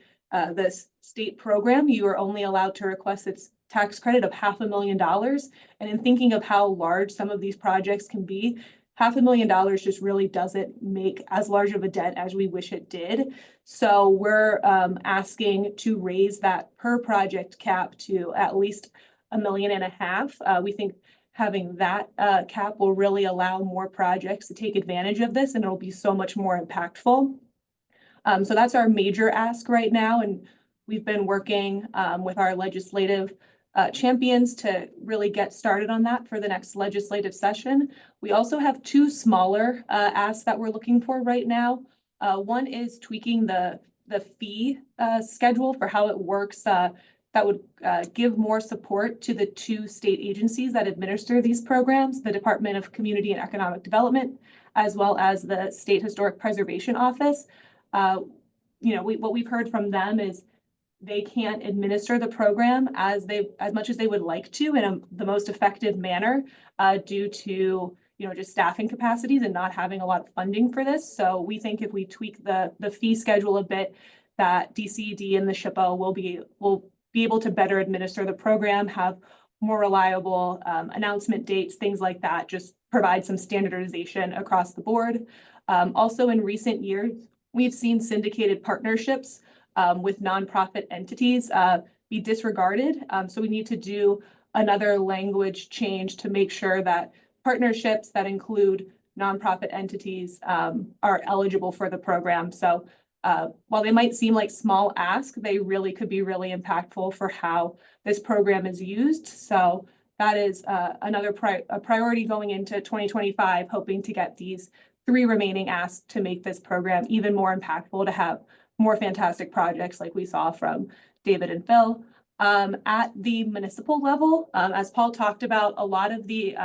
this state program, you are only allowed to request its tax credit of $500,000. And in thinking of how large some of these projects can be, $500,000 just really doesn't make as large of a dent as we wish it did. So we're asking to raise that per project cap to at least $1.5 million. We think having that cap will really allow more projects to take advantage of this, and it'll be so much more impactful. So that's our major ask right now, and we've been working with our legislative champions to really get started on that for the next legislative session. We also have two smaller asks that we're looking for right now. One is tweaking the fee schedule for how it works. That would give more support to the two state agencies that administer these programs, the Department of Community and Economic Development, as well as the State Historic Preservation Office. What we've heard from them is they can't administer the program as much as they would like to in the most effective manner due to just staffing capacities and not having a lot of funding for this. So we think if we tweak the fee schedule a bit, that DCED and the SHPO will be able to better administer the program, have more reliable announcement dates, things like that, just provide some standardization across the board. Also in recent years, we've seen syndicated partnerships with nonprofit entities be disregarded. So we need to do another language change to make sure that partnerships that include nonprofit entities are eligible for the program. So while they might seem like small asks, they really could be really impactful for how this program is used. So that is another priority going into 2025, hoping to get these 3 remaining asks to make this program even more impactful, to have more fantastic projects like we saw from David and Phil. At the municipal level, as Paul talked about, a lot of the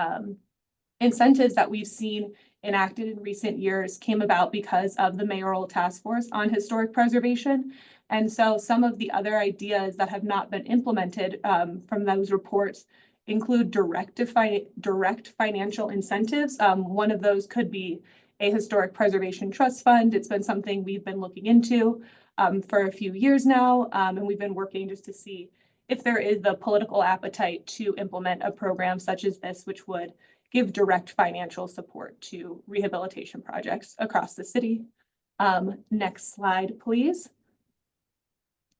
incentives that we've seen enacted in recent years came about because of the mayoral task force on historic preservation. And so some of the other ideas that have not been implemented from those reports include direct financial incentives. One of those could be a historic preservation trust fund. It's been something we've been looking into for a few years now, and we've been working just to see if there is the political appetite to implement a program such as this, which would give direct financial support to rehabilitation projects across the city. Next slide, please.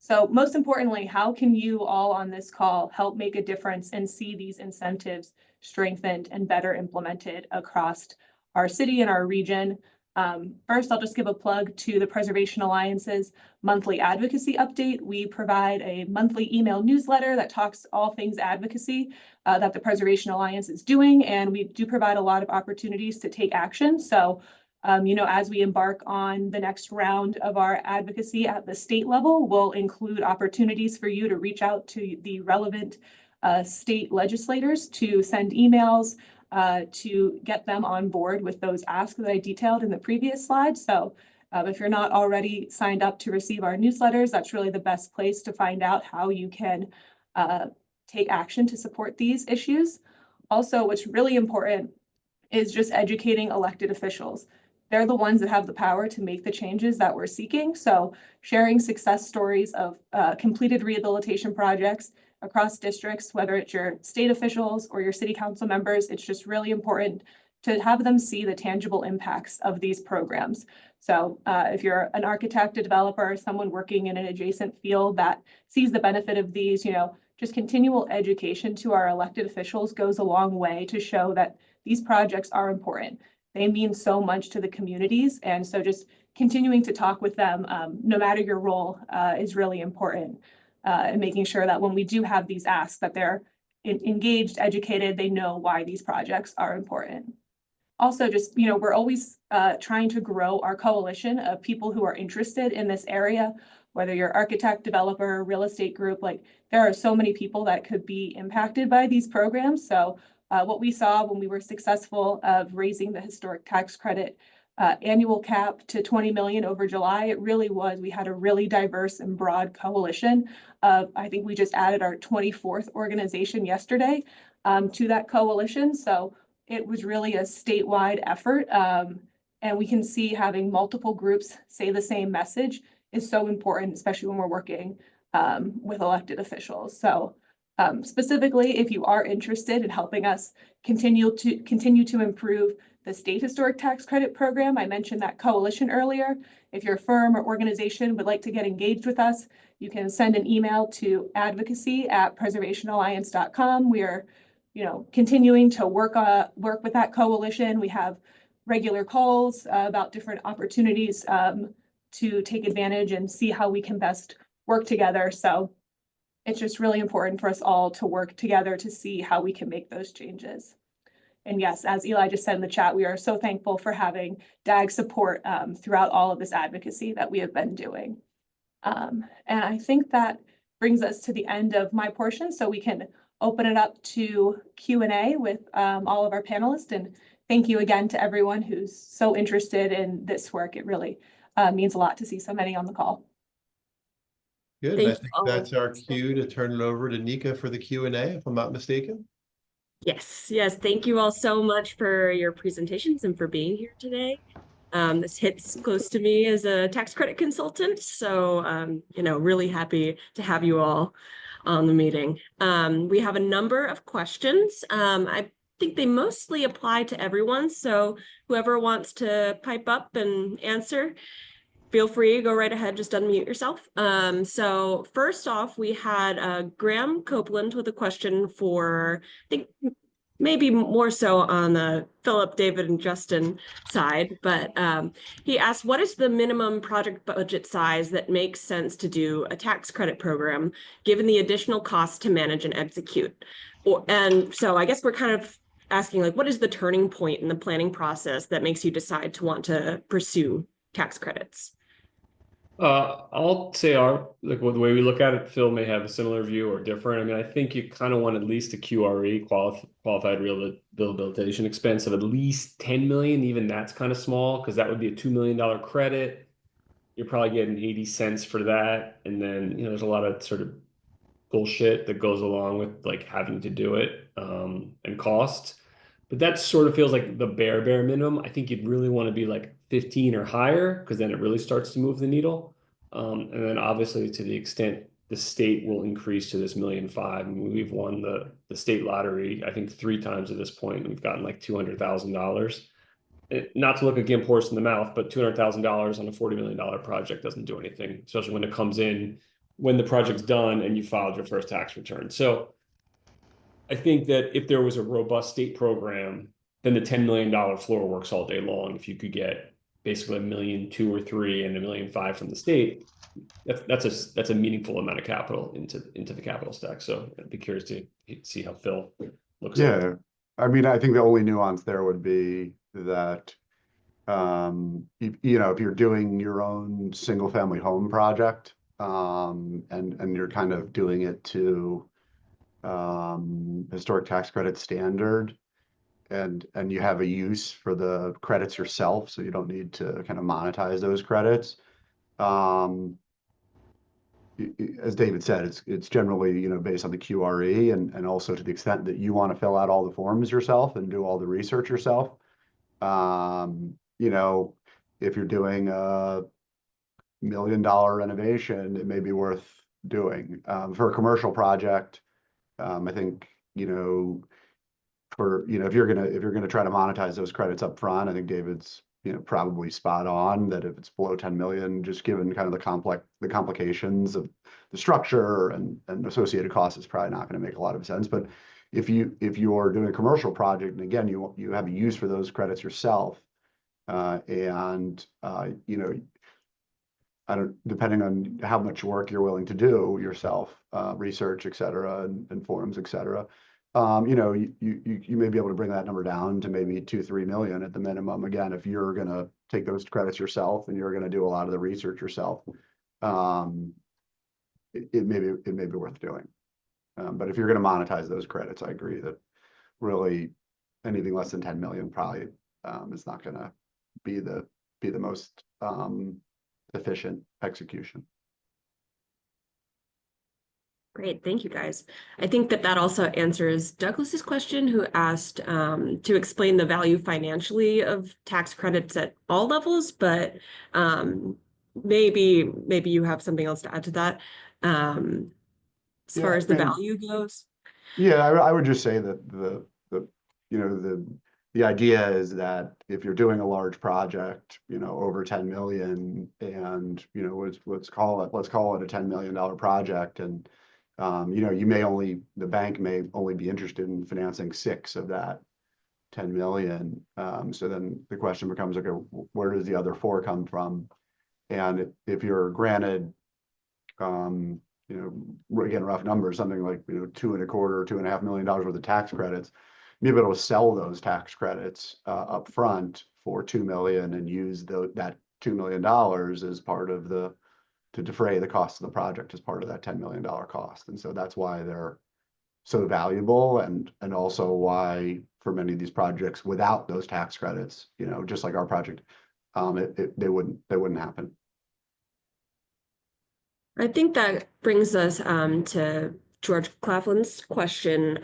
So most importantly, how can you all on this call help make a difference and see these incentives strengthened and better implemented across our city and our region? First, I'll just give a plug to the Preservation Alliance's monthly advocacy update. We provide a monthly email newsletter that talks all things advocacy that the Preservation Alliance is doing, and we do provide a lot of opportunities to take action. So, as we embark on the next round of our advocacy at the state level, we'll include opportunities for you to reach out to the relevant state legislators to send emails, to get them on board with those asks that I detailed in the previous slide. So if you're not already signed up to receive our newsletters, that's really the best place to find out how you can take action to support these issues. Also, what's really important is just educating elected officials. They're the ones that have the power to make the changes that we're seeking. So sharing success stories of completed rehabilitation projects across districts, whether it's your state officials or your city council members, it's just really important to have them see the tangible impacts of these programs. So if you're an architect, a developer, someone working in an adjacent field that sees the benefit of these, just continual education to our elected officials goes a long way to show that these projects are important. They mean so much to the communities. And so just continuing to talk with them, no matter your role, is really important. And making sure that when we do have these asks, that they're engaged, educated, they know why these projects are important. Also, just, we're always trying to grow our coalition of people who are interested in this area, whether you're architect, developer, real estate group, like there are so many people that could be impacted by these programs. So what we saw when we were successful of raising the historic tax credit annual cap to 20 million over July, it really was, we had a really diverse and broad coalition of, I think we just added our 24th organization yesterday to that coalition. So it was really a statewide effort. And we can see having multiple groups say the same message is so important, especially when we're working with elected officials. So specifically, if you are interested in helping us continue to improve the state historic tax credit program, I mentioned that coalition earlier. If your firm or organization would like to get engaged with us, you can send an email to advocacy@preservationalliance.com. We are continuing to work with that coalition. We have regular calls about different opportunities to take advantage and see how we can best work together. So it's just really important for us all to work together to see how we can make those changes. And yes, as Eli just said in the chat, we are so thankful for having DAG support throughout all of this advocacy that we have been doing. And I think that brings us to the end of my portion, so we can open it up to Q&A with all of our panelists. And thank you again to everyone who's so interested in this work. It really means a lot to see so many on the call.
Good.
Thank
I
you
think
all.
that's our cue to turn it over to Nika for the Q&A, if I'm not mistaken.
Yes. Thank you all so much for your presentations and for being here today. This hits close to me as a tax credit consultant, so really happy to have you all on the meeting. We have a number of questions. I think they mostly apply to everyone, so whoever wants to pipe up and answer, feel free, go right ahead, just unmute yourself. So first off, we had Graham Copeland with a question for, I think, maybe more so on the Philip, David, and Justin side, but he asked, what is the minimum project budget size that makes sense to do a tax credit program, given the additional costs to manage and execute? And so I guess we're kind of asking, like, what is the turning point in the planning process that makes you decide to want to pursue tax credits?
I'll say the way we look at it, Phil may have a similar view or different. I mean, I think you kind of want at least a QRE, qualified rehabilitation expense, of at least 10 million. Even that's kind of small, because that would be a $2 million credit. You're probably getting 80 cents for that. And then, there's a lot of sort of bullshit that goes along with like having to do it and cost. But that sort of feels like the bare minimum. I think you'd really want to be like 15 or higher, because then it really starts to move the needle. And then obviously, to the extent the state will increase to this $1.5 million. I mean, we've won the state lottery, I think 3 times at this point, and we've gotten like $200,000. Not to look a gimp horse in the mouth, but $200,000 on a $40 million project doesn't do anything, especially when it comes in when the project's done and you filed your first tax return. So I think that if there was a robust state program, then the $10 million floor works all day long. If you could get basically $1.2 million or $3 million and $1.5 million from the state, that's a meaningful amount of capital into the capital stack. So I'd be curious to see how Phil looks at it.
I mean, I think the only nuance there would be that if you're doing your own single family home project and you're kind of doing it to historic tax credit standard, and you have a use for the credits yourself, so you don't need to kind of monetize those credits. As David said, it's generally based on the QRE, and also to the extent that you want to fill out all the forms yourself and do all the research yourself. If you're doing a $1 million renovation, it may be worth doing. For a commercial project, I think if you're gonna try to monetize those credits up front, I think David's probably spot on that if it's below 10 million, just given kind of the complications of the structure and associated costs, is probably not going to make a lot of sense. But if you are doing a commercial project, and again, you have a use for those credits yourself, you know, I don't, depending on how much work you're willing to do yourself, research, et cetera, and forums, et cetera, you know, you may be able to bring that number down to maybe 2-3 million at the minimum. Again, if you're gonna take those credits yourself and you're gonna do a lot of the research yourself, it may be worth doing. But if you're gonna monetize those credits, I agree that really anything less than 10 million probably is not gonna be the most efficient execution.
Great, thank you guys. I think that also answers Douglas's question, who asked to explain the value financially of tax credits at all levels, but maybe you have something else to add to that as far as the value goes.
Yeah, I would just say that you know, the idea is that if you're doing a large project, you know, over 10 million, and you know, let's call it a $10 million project, and you know, the bank may only be interested in financing 6 of that 10 million. So then the question becomes, okay, where does the other 4 come from? And if you're granted, you know, again, rough numbers, something like, you know, $2.25–2.5 million worth of tax credits, you'll be able to sell those tax credits up front for 2 million and use that $2 million as part of to defray the cost of the project as part of that $10 million cost. And so that's why they're so valuable, and also why for many of these projects without those tax credits, you know, just like our project, they wouldn't happen.
I think that brings us to George Claflin's question.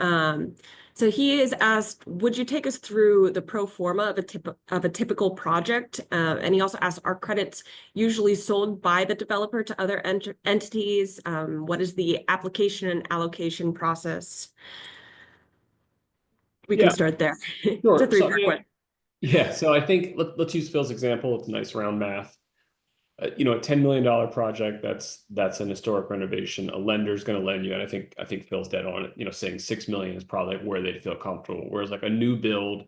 So he has asked, would you take us through the pro forma of a typical project? And he also asked, are credits usually sold by the developer to other entities? What is the application and allocation process? We can start there.
Sure.
It's a 3-part question.
Yeah, so I think let's use Phil's example. It's nice round math. You know, a $10 million project, that's an historic renovation. A lender's going to lend you, and I think Phil's dead on it. You know, saying 6 million is probably where they'd feel comfortable. Whereas like a new build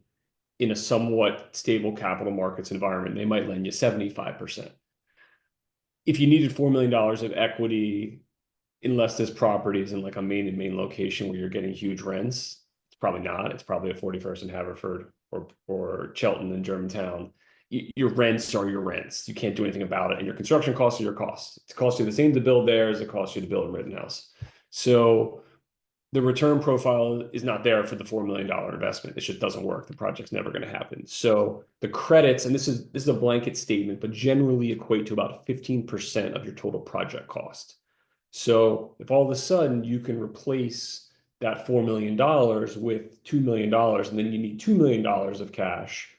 in a somewhat stable capital markets environment, they might lend you 75%. If you needed $4 million of equity, unless this property is in like a main location where you're getting huge rents, it's probably not. It's probably a 41st in Haverford or Cheltenham in Germantown. Your rents are your rents. You can't do anything about it. And your construction costs are your costs. It costs you the same to build there as it costs you to build in Rittenhouse. So the return profile is not there for the $4 million investment. It just doesn't work. The project's never going to happen. So the credits, and this is a blanket statement, but generally equate to about 15% of your total project cost. So if all of a sudden you can replace that $4 million with $2 million, and then you need $2 million of cash,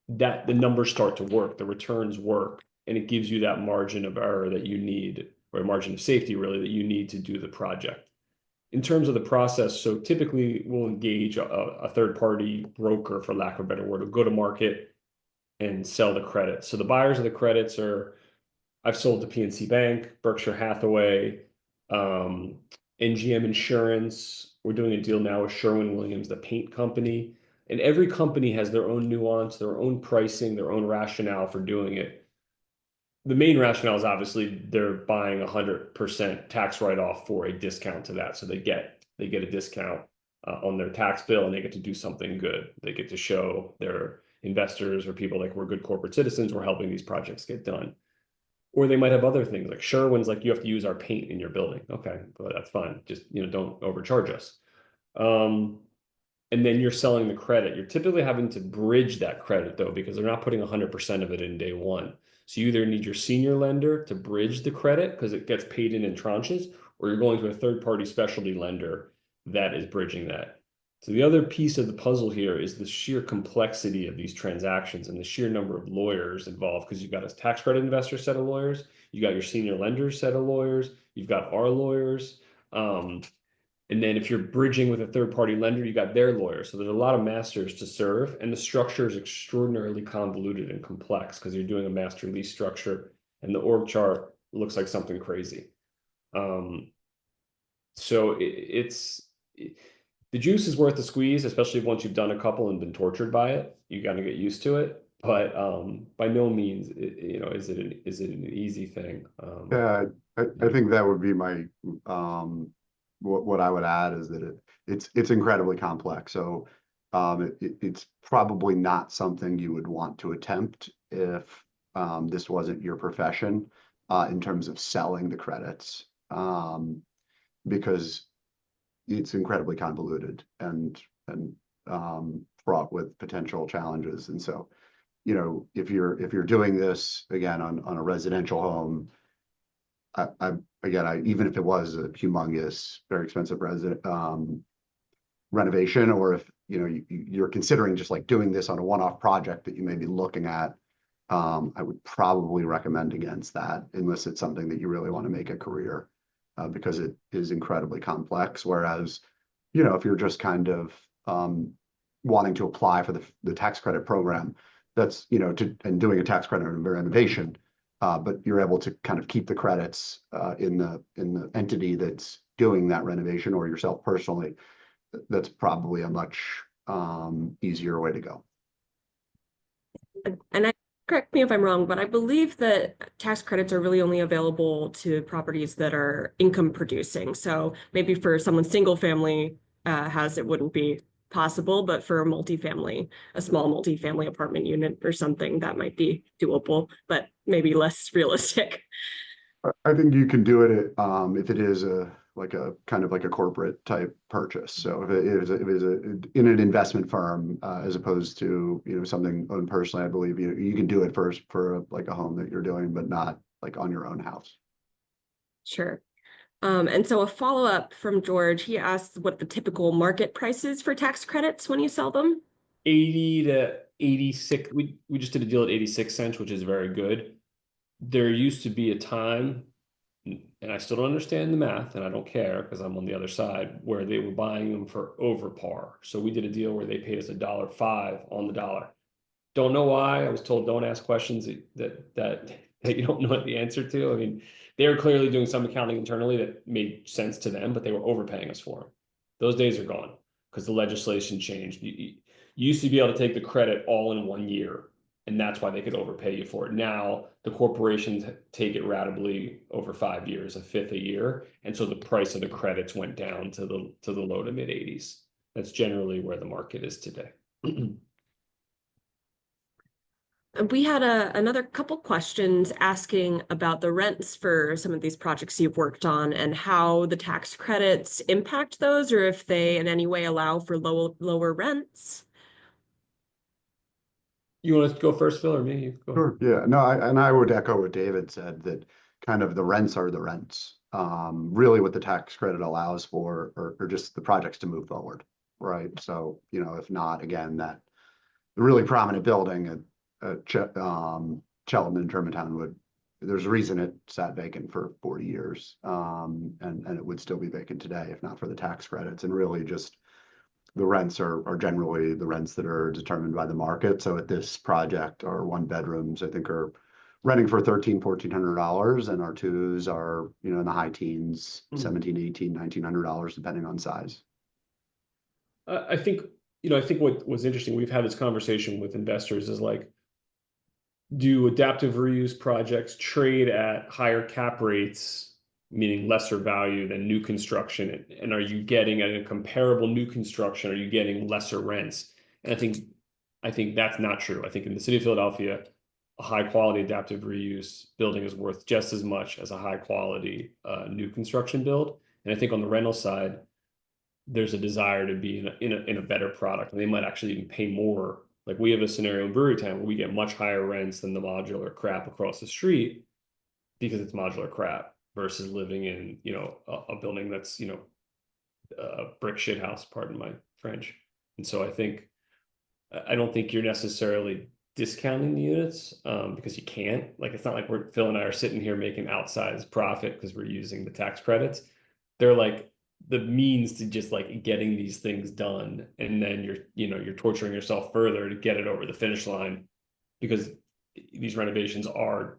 that the numbers start to work, the returns work, and it gives you that margin of error that you need, or a margin of safety really, that you need to do the project. In terms of the process, so typically we'll engage a third-party broker, for lack of a better word, to go to market and sell the credits. So the buyers of the credits are, I've sold to PNC Bank, Berkshire Hathaway, NGM Insurance. We're doing a deal now with Sherwin-Williams, the paint company. And every company has their own nuance, their own pricing, their own rationale for doing it. The main rationale is obviously they're buying 100% tax write-off for a discount to that. So they get a discount on their tax bill, and they get to do something good. They get to show their investors or people like, we're good corporate citizens, we're helping these projects get done. Or they might have other things like Sherwin's, like, you have to use our paint in your building. Okay, well, that's fine. Just, you know, don't overcharge us. And then you're selling the credit. You're typically having to bridge that credit though, because they're not putting 100% of it in day one. So you either need your senior lender to bridge the credit because it gets paid in tranches, or you're going to a third-party specialty lender that is bridging that. So the other piece of the puzzle here is the sheer complexity of these transactions and the sheer number of lawyers involved, because you've got a tax credit investor set of lawyers, you got your senior lender set of lawyers, you've got our lawyers, and then if you're bridging with a third-party lender, you got their lawyers. So there's a lot of masters to serve, and the structure is extraordinarily convoluted and complex because you're doing a master lease structure, and the org chart looks like something crazy. So it's the juice is worth the squeeze, especially once you've done a couple and been tortured by it. You got to get used to it. But by no means, is it an easy thing?
Yeah, I think that would be my what I would add is that it's incredibly complex. So it's probably not something you would want to attempt if this wasn't your profession in terms of selling the credits, because it's incredibly convoluted and fraught with potential challenges. And so, if you're doing this again on a residential home, even if it was a humongous, very expensive renovation, or if you're considering just like doing this on a one-off project that you may be looking at, I would probably recommend against that unless it's something that you really want to make a career, because it is incredibly complex. Whereas, if you're just kind of wanting to apply for the tax credit program, that's and doing a tax credit renovation, but you're able to kind of keep the credits in the entity that's doing that renovation or yourself personally. That's probably a much easier way to go.
And correct me if I'm wrong, but I believe that tax credits are really only available to properties that are income producing. So maybe for someone single family house, it wouldn't be possible, but for a multifamily, a small multifamily apartment unit or something, that might be doable, but maybe less realistic.
I think you can do it if it is a kind of like a corporate type purchase. So if it is in an investment firm, as opposed to something owned personally, I believe you can do it first for like a home that you're doing, but not like on your own house.
Sure. And so a follow-up from George, he asked what the typical market price is for tax credits when you sell them.
80 to 86. We just did a deal at 86 cents, which is very good. There used to be a time, and I still don't understand the math, and I don't care because I'm on the other side, where they were buying them for over par. So we did a deal where they paid us $1.05 on the dollar. Don't know why. I was told don't ask questions that you don't know the answer to. I mean, they were clearly doing some accounting internally that made sense to them, but they were overpaying us for them. Those days are gone because the legislation changed. You used to be able to take the credit all in 1 year, and that's why they could overpay you for it. Now the corporations take it ratably over 5 years, a fifth a year, and so the price of the credits went down to the low to mid 80s. That's generally where the market is today.
We had another couple questions asking about the rents for some of these projects you've worked on and how the tax credits impact those, or if they in any way allow for lower rents.
You want to go first, Phil, or me? You go.
Sure. Yeah. No, I would echo what David said, that kind of the rents are the rents. Really what the tax credit allows for are just the projects to move forward, right? So, if not, again, that the really prominent building at Cheltenham and Germantown there's a reason it sat vacant for 40 years. And it would still be vacant today if not for the tax credits. And really just the rents are generally the rents that are determined by the market. So at this project, our one bedrooms, I think, are renting for $1,400, and our twos are, in the high teens, $1,700, $1,800, $1,900, depending on size.
I think what was interesting, we've had this conversation with investors, is like, do adaptive reuse projects trade at higher cap rates, meaning lesser value than new construction? And are you getting at a comparable new construction? Are you getting lesser rents? And I think that's not true. I think in the city of Philadelphia, a high quality adaptive reuse building is worth just as much as a high quality new construction build. And I think on the rental side, there's a desire to be in a better product, and they might actually even pay more. Like we have a scenario in Brewerytown where we get much higher rents than the modular crap across the street because it's modular crap versus living in, a building that's, a brick shit house, pardon my French. And so I don't think you're necessarily discounting the units because you can't. Like, it's not like Phil and I are sitting here making outsized profit because we're using the tax credits. They're like the means to just like getting these things done, and then you're torturing yourself further to get it over the finish line, because these renovations are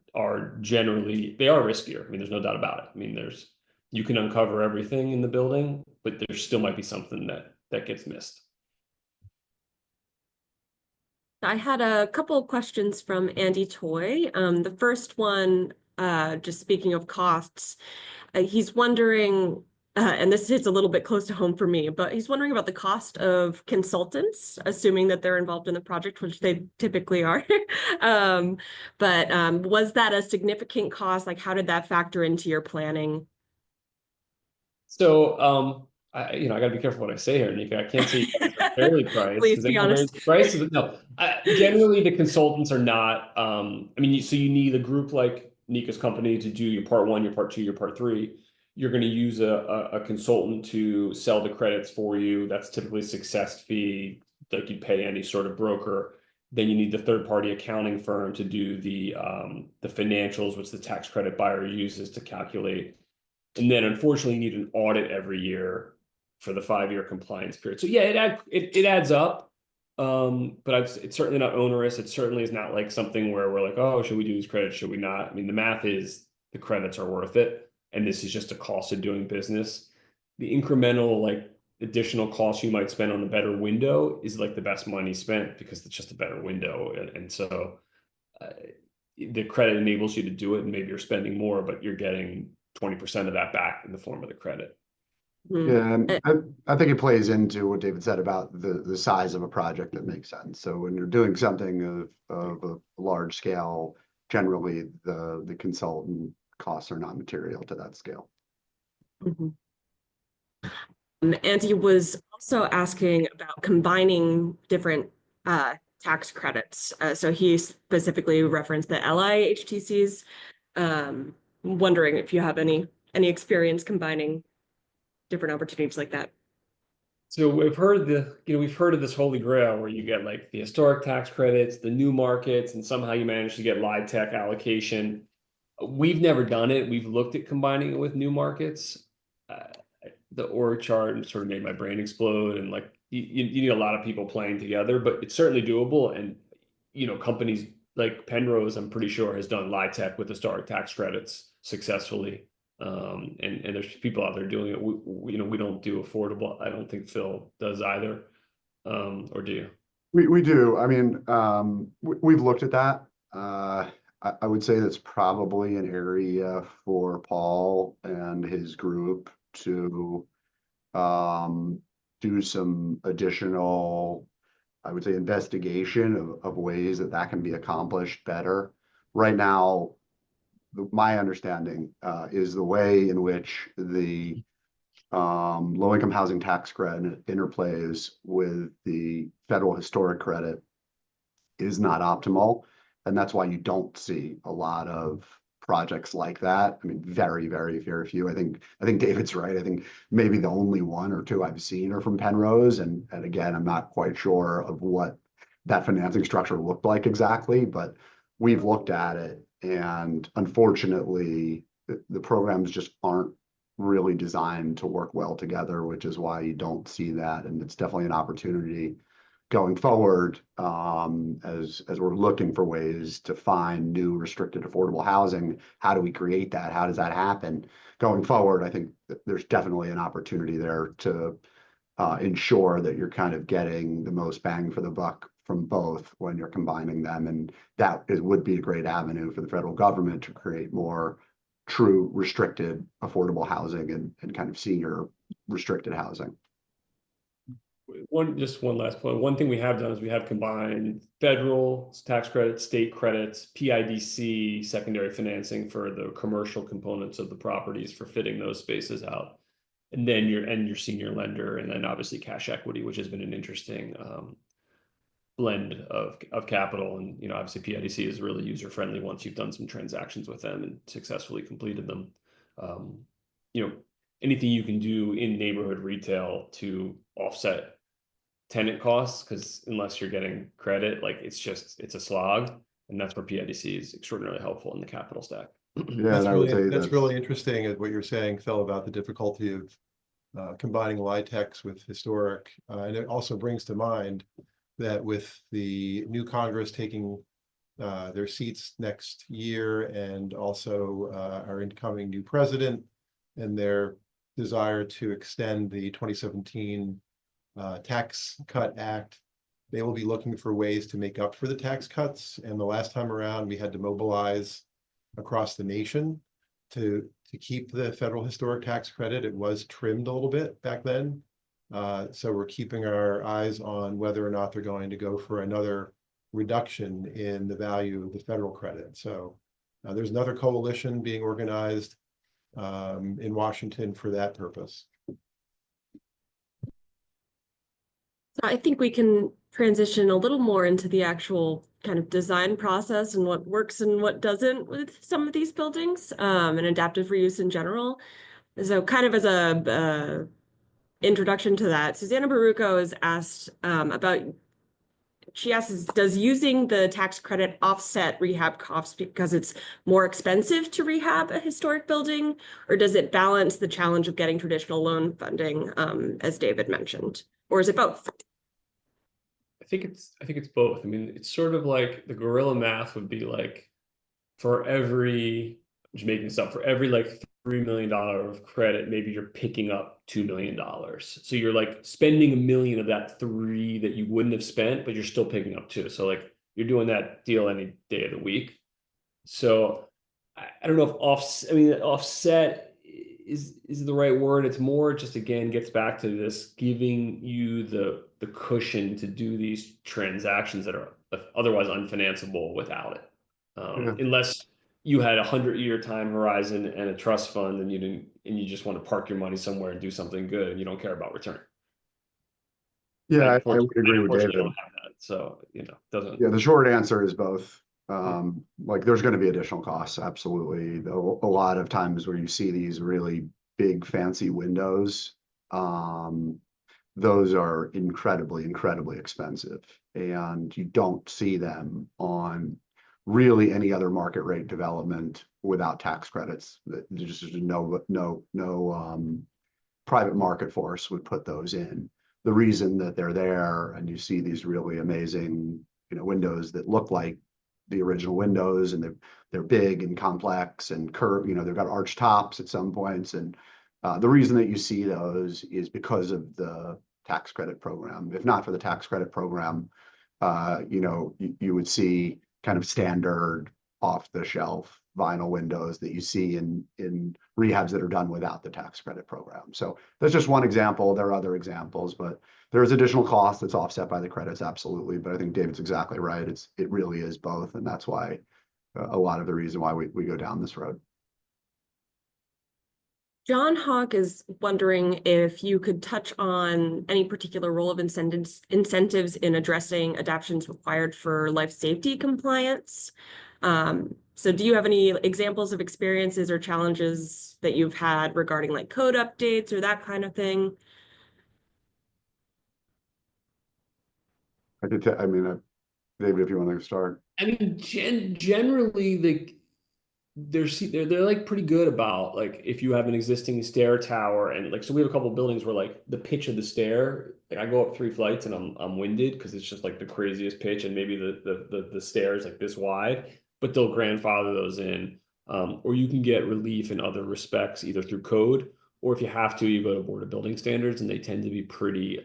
generally, they are riskier. I mean, there's no doubt about it. I mean, there's you can uncover everything in the building, but there still might be something that gets missed.
I had a couple of questions from Andy Toy. The first one, just speaking of costs, he's wondering, and this hits a little bit close to home for me, but he's wondering about the cost of consultants, assuming that they're involved in the project, which they typically are. But was that a significant cost? Like, how did that factor into your planning?
So, I gotta be careful what I say here, Nika. I can't say fairly priced
Please
because
be
they
honest.
prices. No, generally the consultants are not. I mean, so you need a group like Nika's company to do your part one, your part two, your part three. You're going to use a consultant to sell the credits for you. That's typically a success fee, like you'd pay any sort of broker. Then you need the third party accounting firm to do the financials, which the tax credit buyer uses to calculate. And then unfortunately, you need an audit every year for the 5-year compliance period. So yeah, it adds up. But it's certainly not onerous. It certainly is not like something where we're like, oh, should we do these credits? Should we not? I mean, the math is the credits are worth it. And this is just a cost of doing business. The incremental, like additional cost you might spend on the better window is like the best money spent because it's just a better window. And so the credit enables you to do it, and maybe you're spending more, but you're getting 20% of that back in the form of the credit.
Yeah, and I think it plays into what David said about the size of a project that makes sense. So when you're doing something of a large scale, generally the consultant costs are not material to that scale.
Andy was also asking about combining different tax credits. So he specifically referenced the LIHTCs. Wondering if you have any experience combining different opportunities like that.
So we've heard of this holy grail where you get like the historic tax credits, the new markets, and somehow you manage to get LIHTC allocation. We've never done it. We've looked at combining it with new markets. The org chart sort of made my brain explode, and like you need a lot of people playing together, but it's certainly doable. And companies like Penrose, I'm pretty sure, has done LIHTC with historic tax credits successfully. And there's people out there doing it. We don't do affordable. I don't think Phil does either. Or do you?
We do. I mean, we've looked at that. I would say that's probably an area for Paul and his group to do some additional, I would say, investigation of ways that can be accomplished better. Right now, my understanding is the way in which the low-income housing tax credit interplays with the federal historic credit is not optimal. And that's why you don't see a lot of projects like that. I mean, very, very, very few. I think David's right. I think maybe the only one or two I've seen are from Penrose. And again, I'm not quite sure of what that financing structure looked like exactly, but we've looked at it. And unfortunately, the programs just aren't really designed to work well together, which is why you don't see that. And it's definitely an opportunity going forward, as we're looking for ways to find new restricted affordable housing. How do we create that? How does that happen going forward? I think there's definitely an opportunity there to ensure that you're kind of getting the most bang for the buck from both when you're combining them. And would be a great avenue for the federal government to create more true restricted affordable housing and kind of senior restricted housing.
One last point. One thing we have done is we have combined federal tax credits, state credits, PIDC secondary financing for the commercial components of the properties for fitting those spaces out. And then your senior lender, and then obviously cash equity, which has been an interesting blend of capital. And obviously PIDC is really user friendly once you've done some transactions with them and successfully completed them. Anything you can do in neighborhood retail to offset tenant costs, because unless you're getting credit, like it's a slog, and that's where PIDC is extraordinarily helpful in the capital stack.
Yeah,
that's really interesting what you're saying, Phil, about the difficulty of combining LIHTCs with historic. And it also brings to mind that with the new Congress taking their seats next year, and also our incoming new president, and their desire to extend the 2017 Tax Cut Act. They will be looking for ways to make up for the tax cuts. And the last time around, we had to mobilize across the nation to keep the federal historic tax credit. It was trimmed a little bit back then. So we're keeping our eyes on whether or not they're going to go for another reduction in the value of the federal credit. So there's another coalition being organized in Washington for that purpose.
So I think we can transition a little more into the actual kind of design process and what works and what doesn't with some of these buildings, and adaptive reuse in general. So kind of as a introduction to that, Susanna Baruco is asked she asks, does using the tax credit offset rehab costs because it's more expensive to rehab a historic building, or does it balance the challenge of getting traditional loan funding, as David mentioned, or is it both?
I think it's both. I mean, it's sort of like the guerrilla math would be like, for every, I'm just making this up, for every like $3 million of credit, maybe you're picking up $2 million. So you're like spending $1 million of that 3 that you wouldn't have spent, but you're still picking up 2. So like you're doing that deal any day of the week. So I don't know if offset is the right word. It's more just, again, gets back to this giving you the cushion to do these transactions that are otherwise unfinanceable without it. Unless you had 100-year time horizon and a trust fund, and you just want to park your money somewhere and do something good, and you don't care about return.
Yeah, I would agree with David.
I don't have that, so doesn't.
Yeah, the short answer is both. Like there's going to be additional costs, absolutely. A lot of times where you see these really big fancy windows, those are incredibly expensive, and you don't see them on really any other market rate development without tax credits. There's just no private market force would put those in. The reason that they're there, and you see these really amazing, windows that look like the original windows, and they're big and complex and curved, they've got arch tops at some points. And the reason that you see those is because of the tax credit program. If not for the tax credit program, you would see kind of standard off the shelf vinyl windows that you see in rehabs that are done without the tax credit program. So that's just one example. There are other examples, but there is additional cost that's offset by the credits, absolutely. But I think David's exactly right. It really is both, and that's why a lot of the reason why we go down this road.
John Hawk is wondering if you could touch on any particular role of incentives in addressing adaptations required for life safety compliance. So do you have any examples of experiences or challenges that you've had regarding like code updates or that kind of thing?
David, if you want to start.
I mean, generally, they're like pretty good about, like, if you have an existing stair tower, and like, so we have a couple of buildings where like the pitch of the stair, like I go up 3 flights and I'm winded because it's just like the craziest pitch, and maybe the stairs like this wide, but they'll grandfather those in. Or you can get relief in other respects, either through code, or if you have to, you go to Board of Building Standards, and they tend to be pretty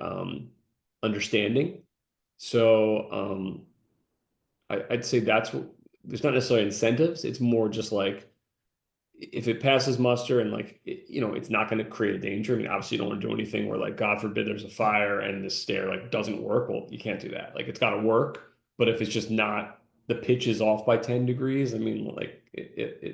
understanding. So I'd say there's not necessarily incentives. It's more just like, if it passes muster and like, it's not going to create a danger. I mean, obviously you don't want to do anything where, like, God forbid there's a fire and this stair like doesn't work. Well, you can't do that. Like, it's got to work. But if it's just not, the pitch is off by 10 degrees, I mean, like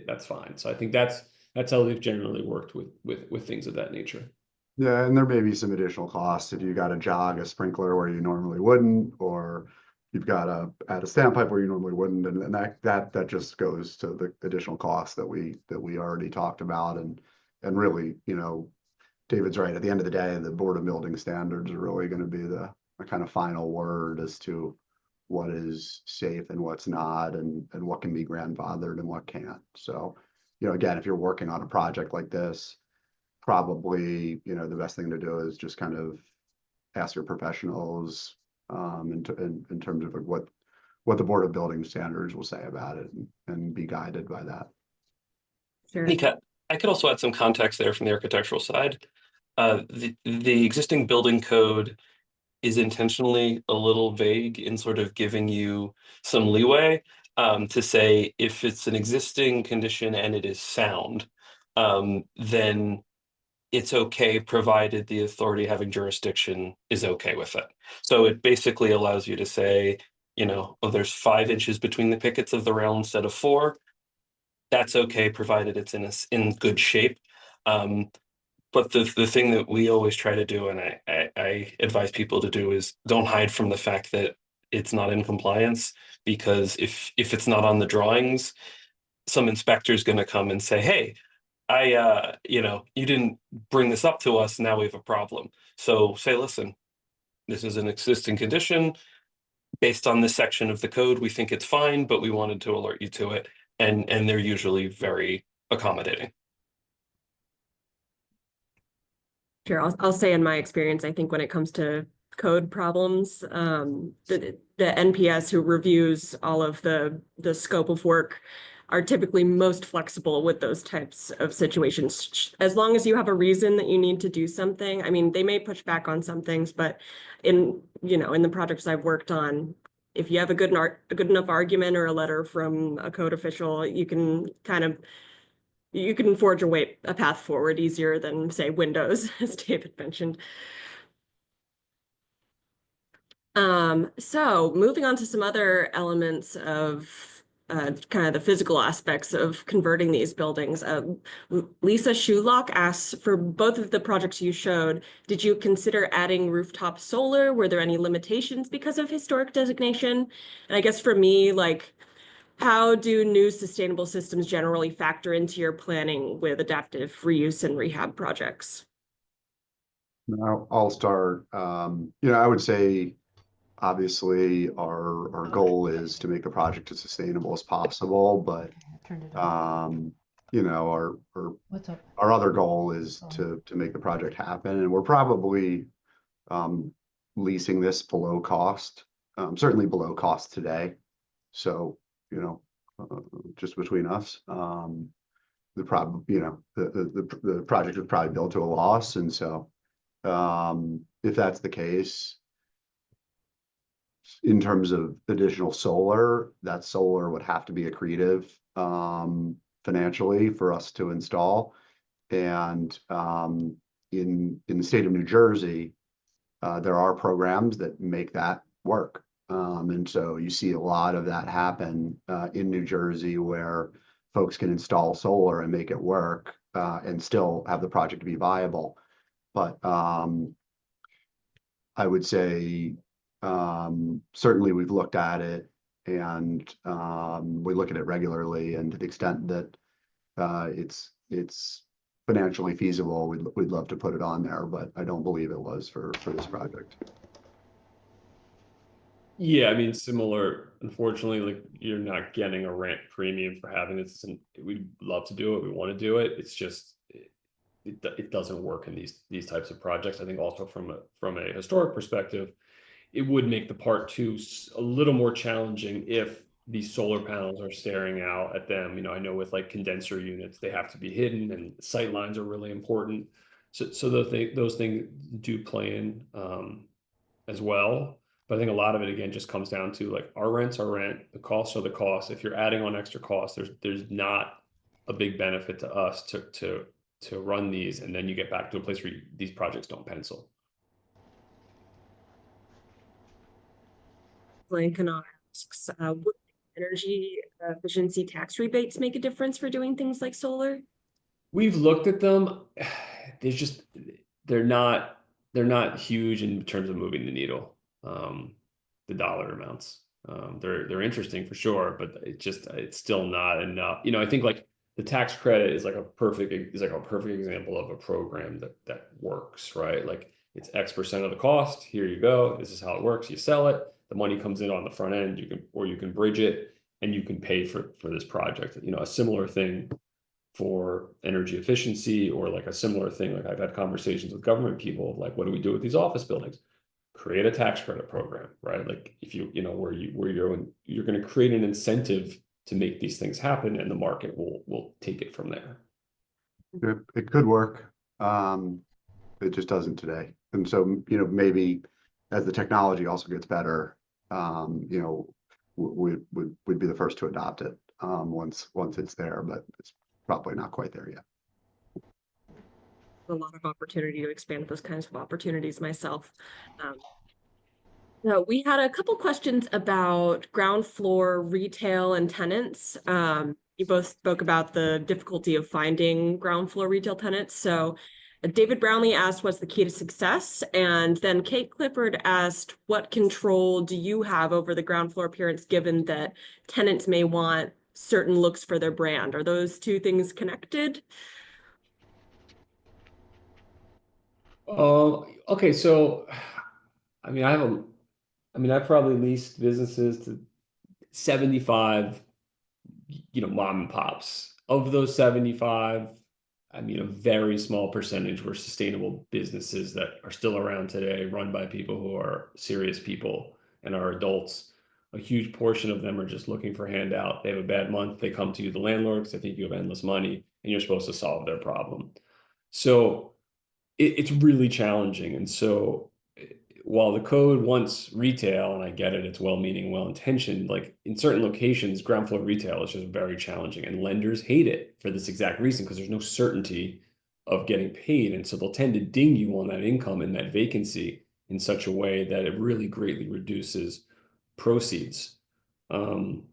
that's fine. So I think that's how we've generally worked with things of that nature.
Yeah, and there may be some additional costs if you got to jog a sprinkler where you normally wouldn't, or you've got to add a standpipe where you normally wouldn't, and that just goes to the additional costs that we already talked about. And really, David's right. At the end of the day, the Board of Building Standards are really going to be the kind of final word as to what is safe and what's not, and what can be grandfathered and what can't. So, again, if you're working on a project like this, probably, the best thing to do is just kind of ask your professionals in terms of what the Board of Building Standards will say about it, and be guided by that.
Sure.
I could also add some context there from the architectural side. The existing building code is intentionally a little vague in sort of giving you some leeway to say if it's an existing condition and it is sound, then it's okay provided the authority having jurisdiction is okay with it. So it basically allows you to say, oh, there's 5 inches between the pickets of the rail instead of 4. That's okay provided it's in good shape. But the thing that we always try to do, and I advise people to do, is don't hide from the fact that it's not in compliance, because if it's not on the drawings, some inspector's going to come and say, hey, you didn't bring this up to us, now we have a problem. So say, listen, this is an existing condition. Based on this section of the code, we think it's fine, but we wanted to alert you to it. And they're usually very accommodating.
Sure, I'll say in my experience, I think when it comes to code problems, the NPS who reviews all of the scope of work are typically most flexible with those types of situations. As long as you have a reason that you need to do something. I mean, they may push back on some things, but in the projects I've worked on, if you have a good enough argument or a letter from a code official, you can forge a path forward easier than, say, Windows, as David mentioned. So moving on to some other elements of kind of the physical aspects of converting these buildings. Lisa Shulock asks, for both of the projects you showed, did you consider adding rooftop solar? Were there any limitations because of historic designation? And I guess for me, like, how do new sustainable systems generally factor into your planning with adaptive reuse and rehab projects?
I'll start. I would say, obviously, our goal is to make the project as sustainable as possible, but our other goal is to make the project happen, and we're probably leasing this below cost, certainly below cost today. So just between us, the project was probably built to a loss, and so if that's the case, in terms of additional solar, that solar would have to be accretive financially for us to install. And in the state of New Jersey, there are programs that make that work. And so you see a lot of that happen in New Jersey, where folks can install solar and make it work and still have the project be viable. But I would say certainly we've looked at it, and we look at it regularly, and to the extent that it's financially feasible, we'd love to put it on there, but I don't believe it was for this project.
Yeah, I mean, similar. Unfortunately, like, you're not getting a rent premium for having this. And we'd love to do it. We want to do it. It's just it doesn't work in these types of projects. I think also from a historic perspective, it would make the part 2 a little more challenging if these solar panels are staring out at them. I know with like condenser units, they have to be hidden, and sight lines are really important. So those things do play in as well. But I think a lot of it, again, just comes down to, like, our rent's our rent, the costs are the costs. If you're adding on extra costs, there's not a big benefit to us to run these, and then you get back to a place where these projects don't pencil.
Lincoln asks, would energy efficiency tax rebates make a difference for doing things like solar?
We've looked at them. They're not huge in terms of moving the needle. The dollar amounts. They're interesting for sure, but it's still not enough. I think, like, the tax credit is like a perfect example of a program that works, right? Like, it's X% of the cost. Here you go. This is how it works. You sell it. The money comes in on the front end. You can bridge it, and you can pay for this project. A similar thing for energy efficiency, or like a similar thing. Like, I've had conversations with government people of, like, what do we do with these office buildings? Create a tax credit program, right? Like, if where you're going to create an incentive to make these things happen, and the market will take it from there.
It could work. It just doesn't today. And so, maybe as the technology also gets better, we'd be the first to adopt it once it's there, but it's probably not quite there yet.
A lot of opportunity to expand those kinds of opportunities myself. No, we had a couple questions about ground floor retail and tenants. You both spoke about the difficulty of finding ground floor retail tenants. So David Brownlee asked, what's the key to success? And then Kate Clifford asked, what control do you have over the ground floor appearance, given that tenants may want certain looks for their brand? Are those two things connected?
Okay, so I've probably leased businesses to 75, mom and pops. Of those 75, a very small percentage were sustainable businesses that are still around today, run by people who are serious people and are adults. A huge portion of them are just looking for handout. They have a bad month. They come to you, the landlord, because they think you have endless money and you're supposed to solve their problem. So it's really challenging. And so while the code wants retail, and I get it, it's well-meaning, well-intentioned, like in certain locations, ground floor retail is just very challenging. And lenders hate it for this exact reason, because there's no certainty of getting paid. And so they'll tend to ding you on that income and that vacancy in such a way that it really greatly reduces proceeds. In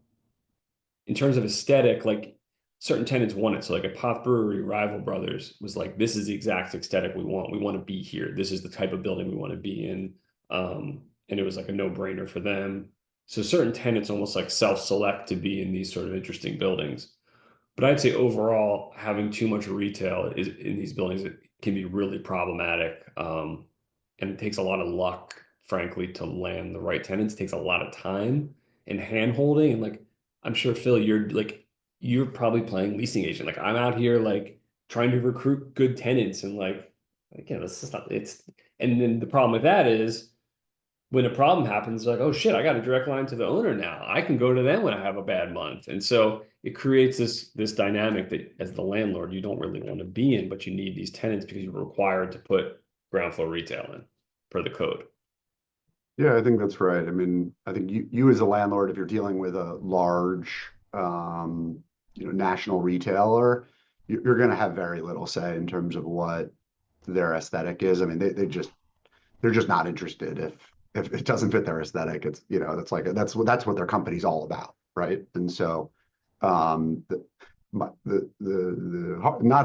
terms of aesthetic, like certain tenants want it. So like a Pop Brewery, Rival Brothers was like, this is the exact aesthetic we want. We want to be here. This is the type of building we want to be in. And it was like a no-brainer for them. So certain tenants almost like self-select to be in these sort of interesting buildings. But I'd say overall, having too much retail in these buildings, it can be really problematic. And it takes a lot of luck, frankly, to land the right tenants. It takes a lot of time and hand-holding. And like, I'm sure, Phil, you're probably playing leasing agent. Like I'm out here like trying to recruit good tenants and this is not, and then the problem with that is when a problem happens, like, oh shit, I got a direct line to the owner now. I can go to them when I have a bad month. And so it creates this dynamic that as the landlord, you don't really want to be in, but you need these tenants because you're required to put ground floor retail in per the code.
Yeah, I think that's right. I mean, I think you as a landlord, if you're dealing with a large, national retailer, you're going to have very little say in terms of what their aesthetic is. I mean, they're just not interested if it doesn't fit their aesthetic. It's that's what their company's all about, right? And so, the not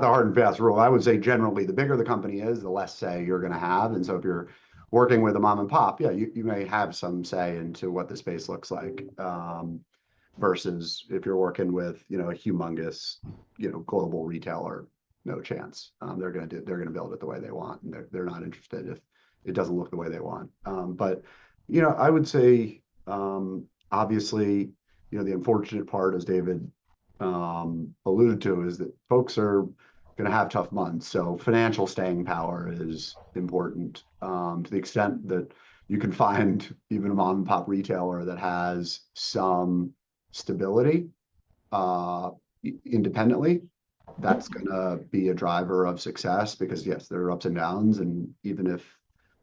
the hard and fast rule. I would say generally, the bigger the company is, the less say you're going to have. And so if you're working with a mom and pop, yeah, you may have some say into what the space looks like. Versus if you're working with, a humongous, global retailer, no chance. They're going to build it the way they want, and they're not interested if it doesn't look the way they want. But I would say, obviously, the unfortunate part, as David alluded to, is that folks are going to have tough months. So financial staying power is important, to the extent that you can find even a mom and pop retailer that has some stability independently. That's going to be a driver of success, because yes, there are ups and downs, and even if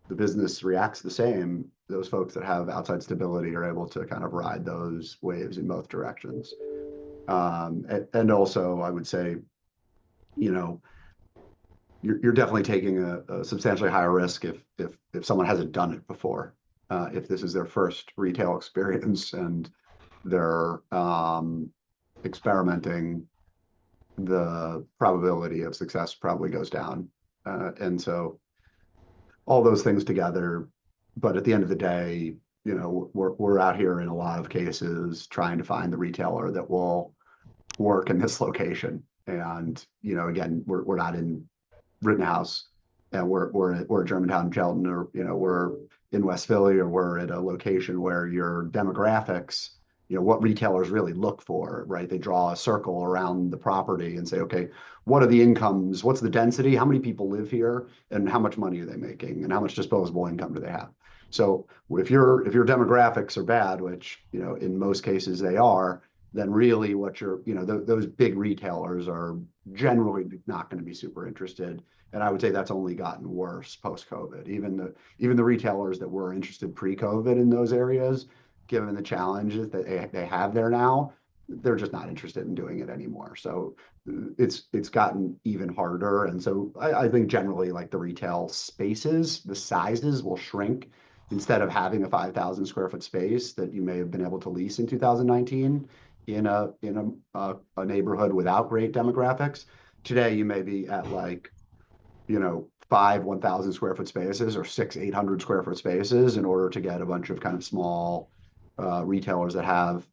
the business reacts the same, those folks that have outside stability are able to kind of ride those waves in both directions. And also, I would say, you're definitely taking a substantially higher risk if someone hasn't done it before. If this is their first retail experience and they're experimenting, the probability of success probably goes down. And so all those things together, but at the end of the day, we're out here in a lot of cases trying to find the retailer that will work in this location. And, again, we're not in Rittenhouse, and we're at Germantown, Shelton, or, we're in West Philly, or we're at a location where your demographics, what retailers really look for, right? They draw a circle around the property and say, okay, what are the incomes? What's the density? How many people live here? And how much money are they making? And how much disposable income do they have? So if your demographics are bad, which, in most cases they are, then really what you're, those big retailers are generally not going to be super interested. And I would say that's only gotten worse post-COVID. Even the retailers that were interested pre-COVID in those areas, given the challenges that they have there now, they're just not interested in doing it anymore. So it's gotten even harder. And so I think generally like the retail spaces, the sizes will shrink. Instead of having a 5,000 square foot space that you may have been able to lease in 2019 in a neighborhood without great demographics, today you may be at like, 1,000 square foot spaces or 800 square foot spaces in order to get a bunch of kind of small retailers that have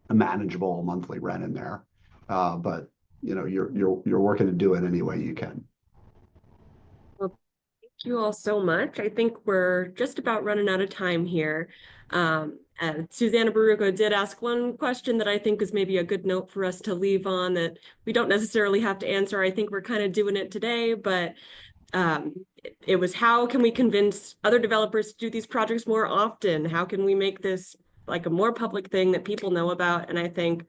a manageable monthly rent in there. But you're working to do it any way you can.
Well, thank you all so much. I think we're just about running out of time here. Susanna Baruco did ask one question that I think is maybe a good note for us to leave on that we don't necessarily have to answer. I think we're kind of doing it today, but it was how can we convince other developers to do these projects more often? How can we make this like a more public thing that people know about? And I think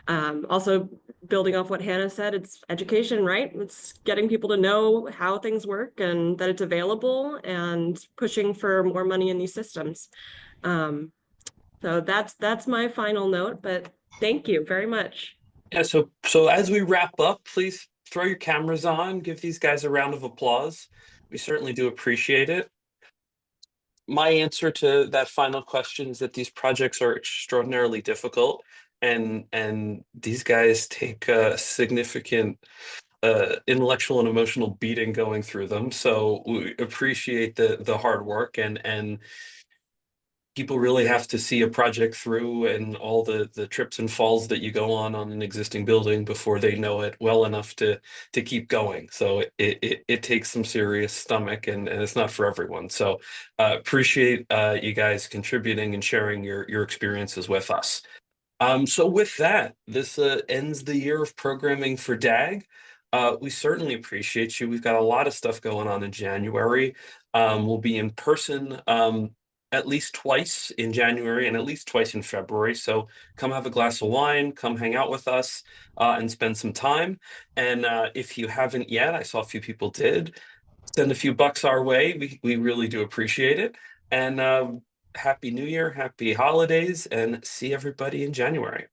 also building off what Hannah said, it's education, right? It's getting people to know how things work and that it's available and pushing for more money in these systems. So that's my final note, but thank you very much.
Yeah, so as we wrap up, please throw your cameras on, give these guys a round of applause. We certainly do appreciate it. My answer to that final question is that these projects are extraordinarily difficult, and these guys take a significant intellectual and emotional beating going through them. So we appreciate the hard work, and people really have to see a project through and all the trips and falls that you go on an existing building before they know it well enough to keep going. So it takes some serious stomach, and it's not for everyone. So appreciate you guys contributing and sharing your experiences with us. So with that, this ends the year of programming for DAG. We certainly appreciate you. We've got a lot of stuff going on in January. We'll be in person at least twice in January and at least twice in February. So come have a glass of wine, come hang out with us and spend some time. And if you haven't yet, I saw a few people did, send a few bucks our way. We really do appreciate it. And Happy New Year, happy holidays, and see everybody in January.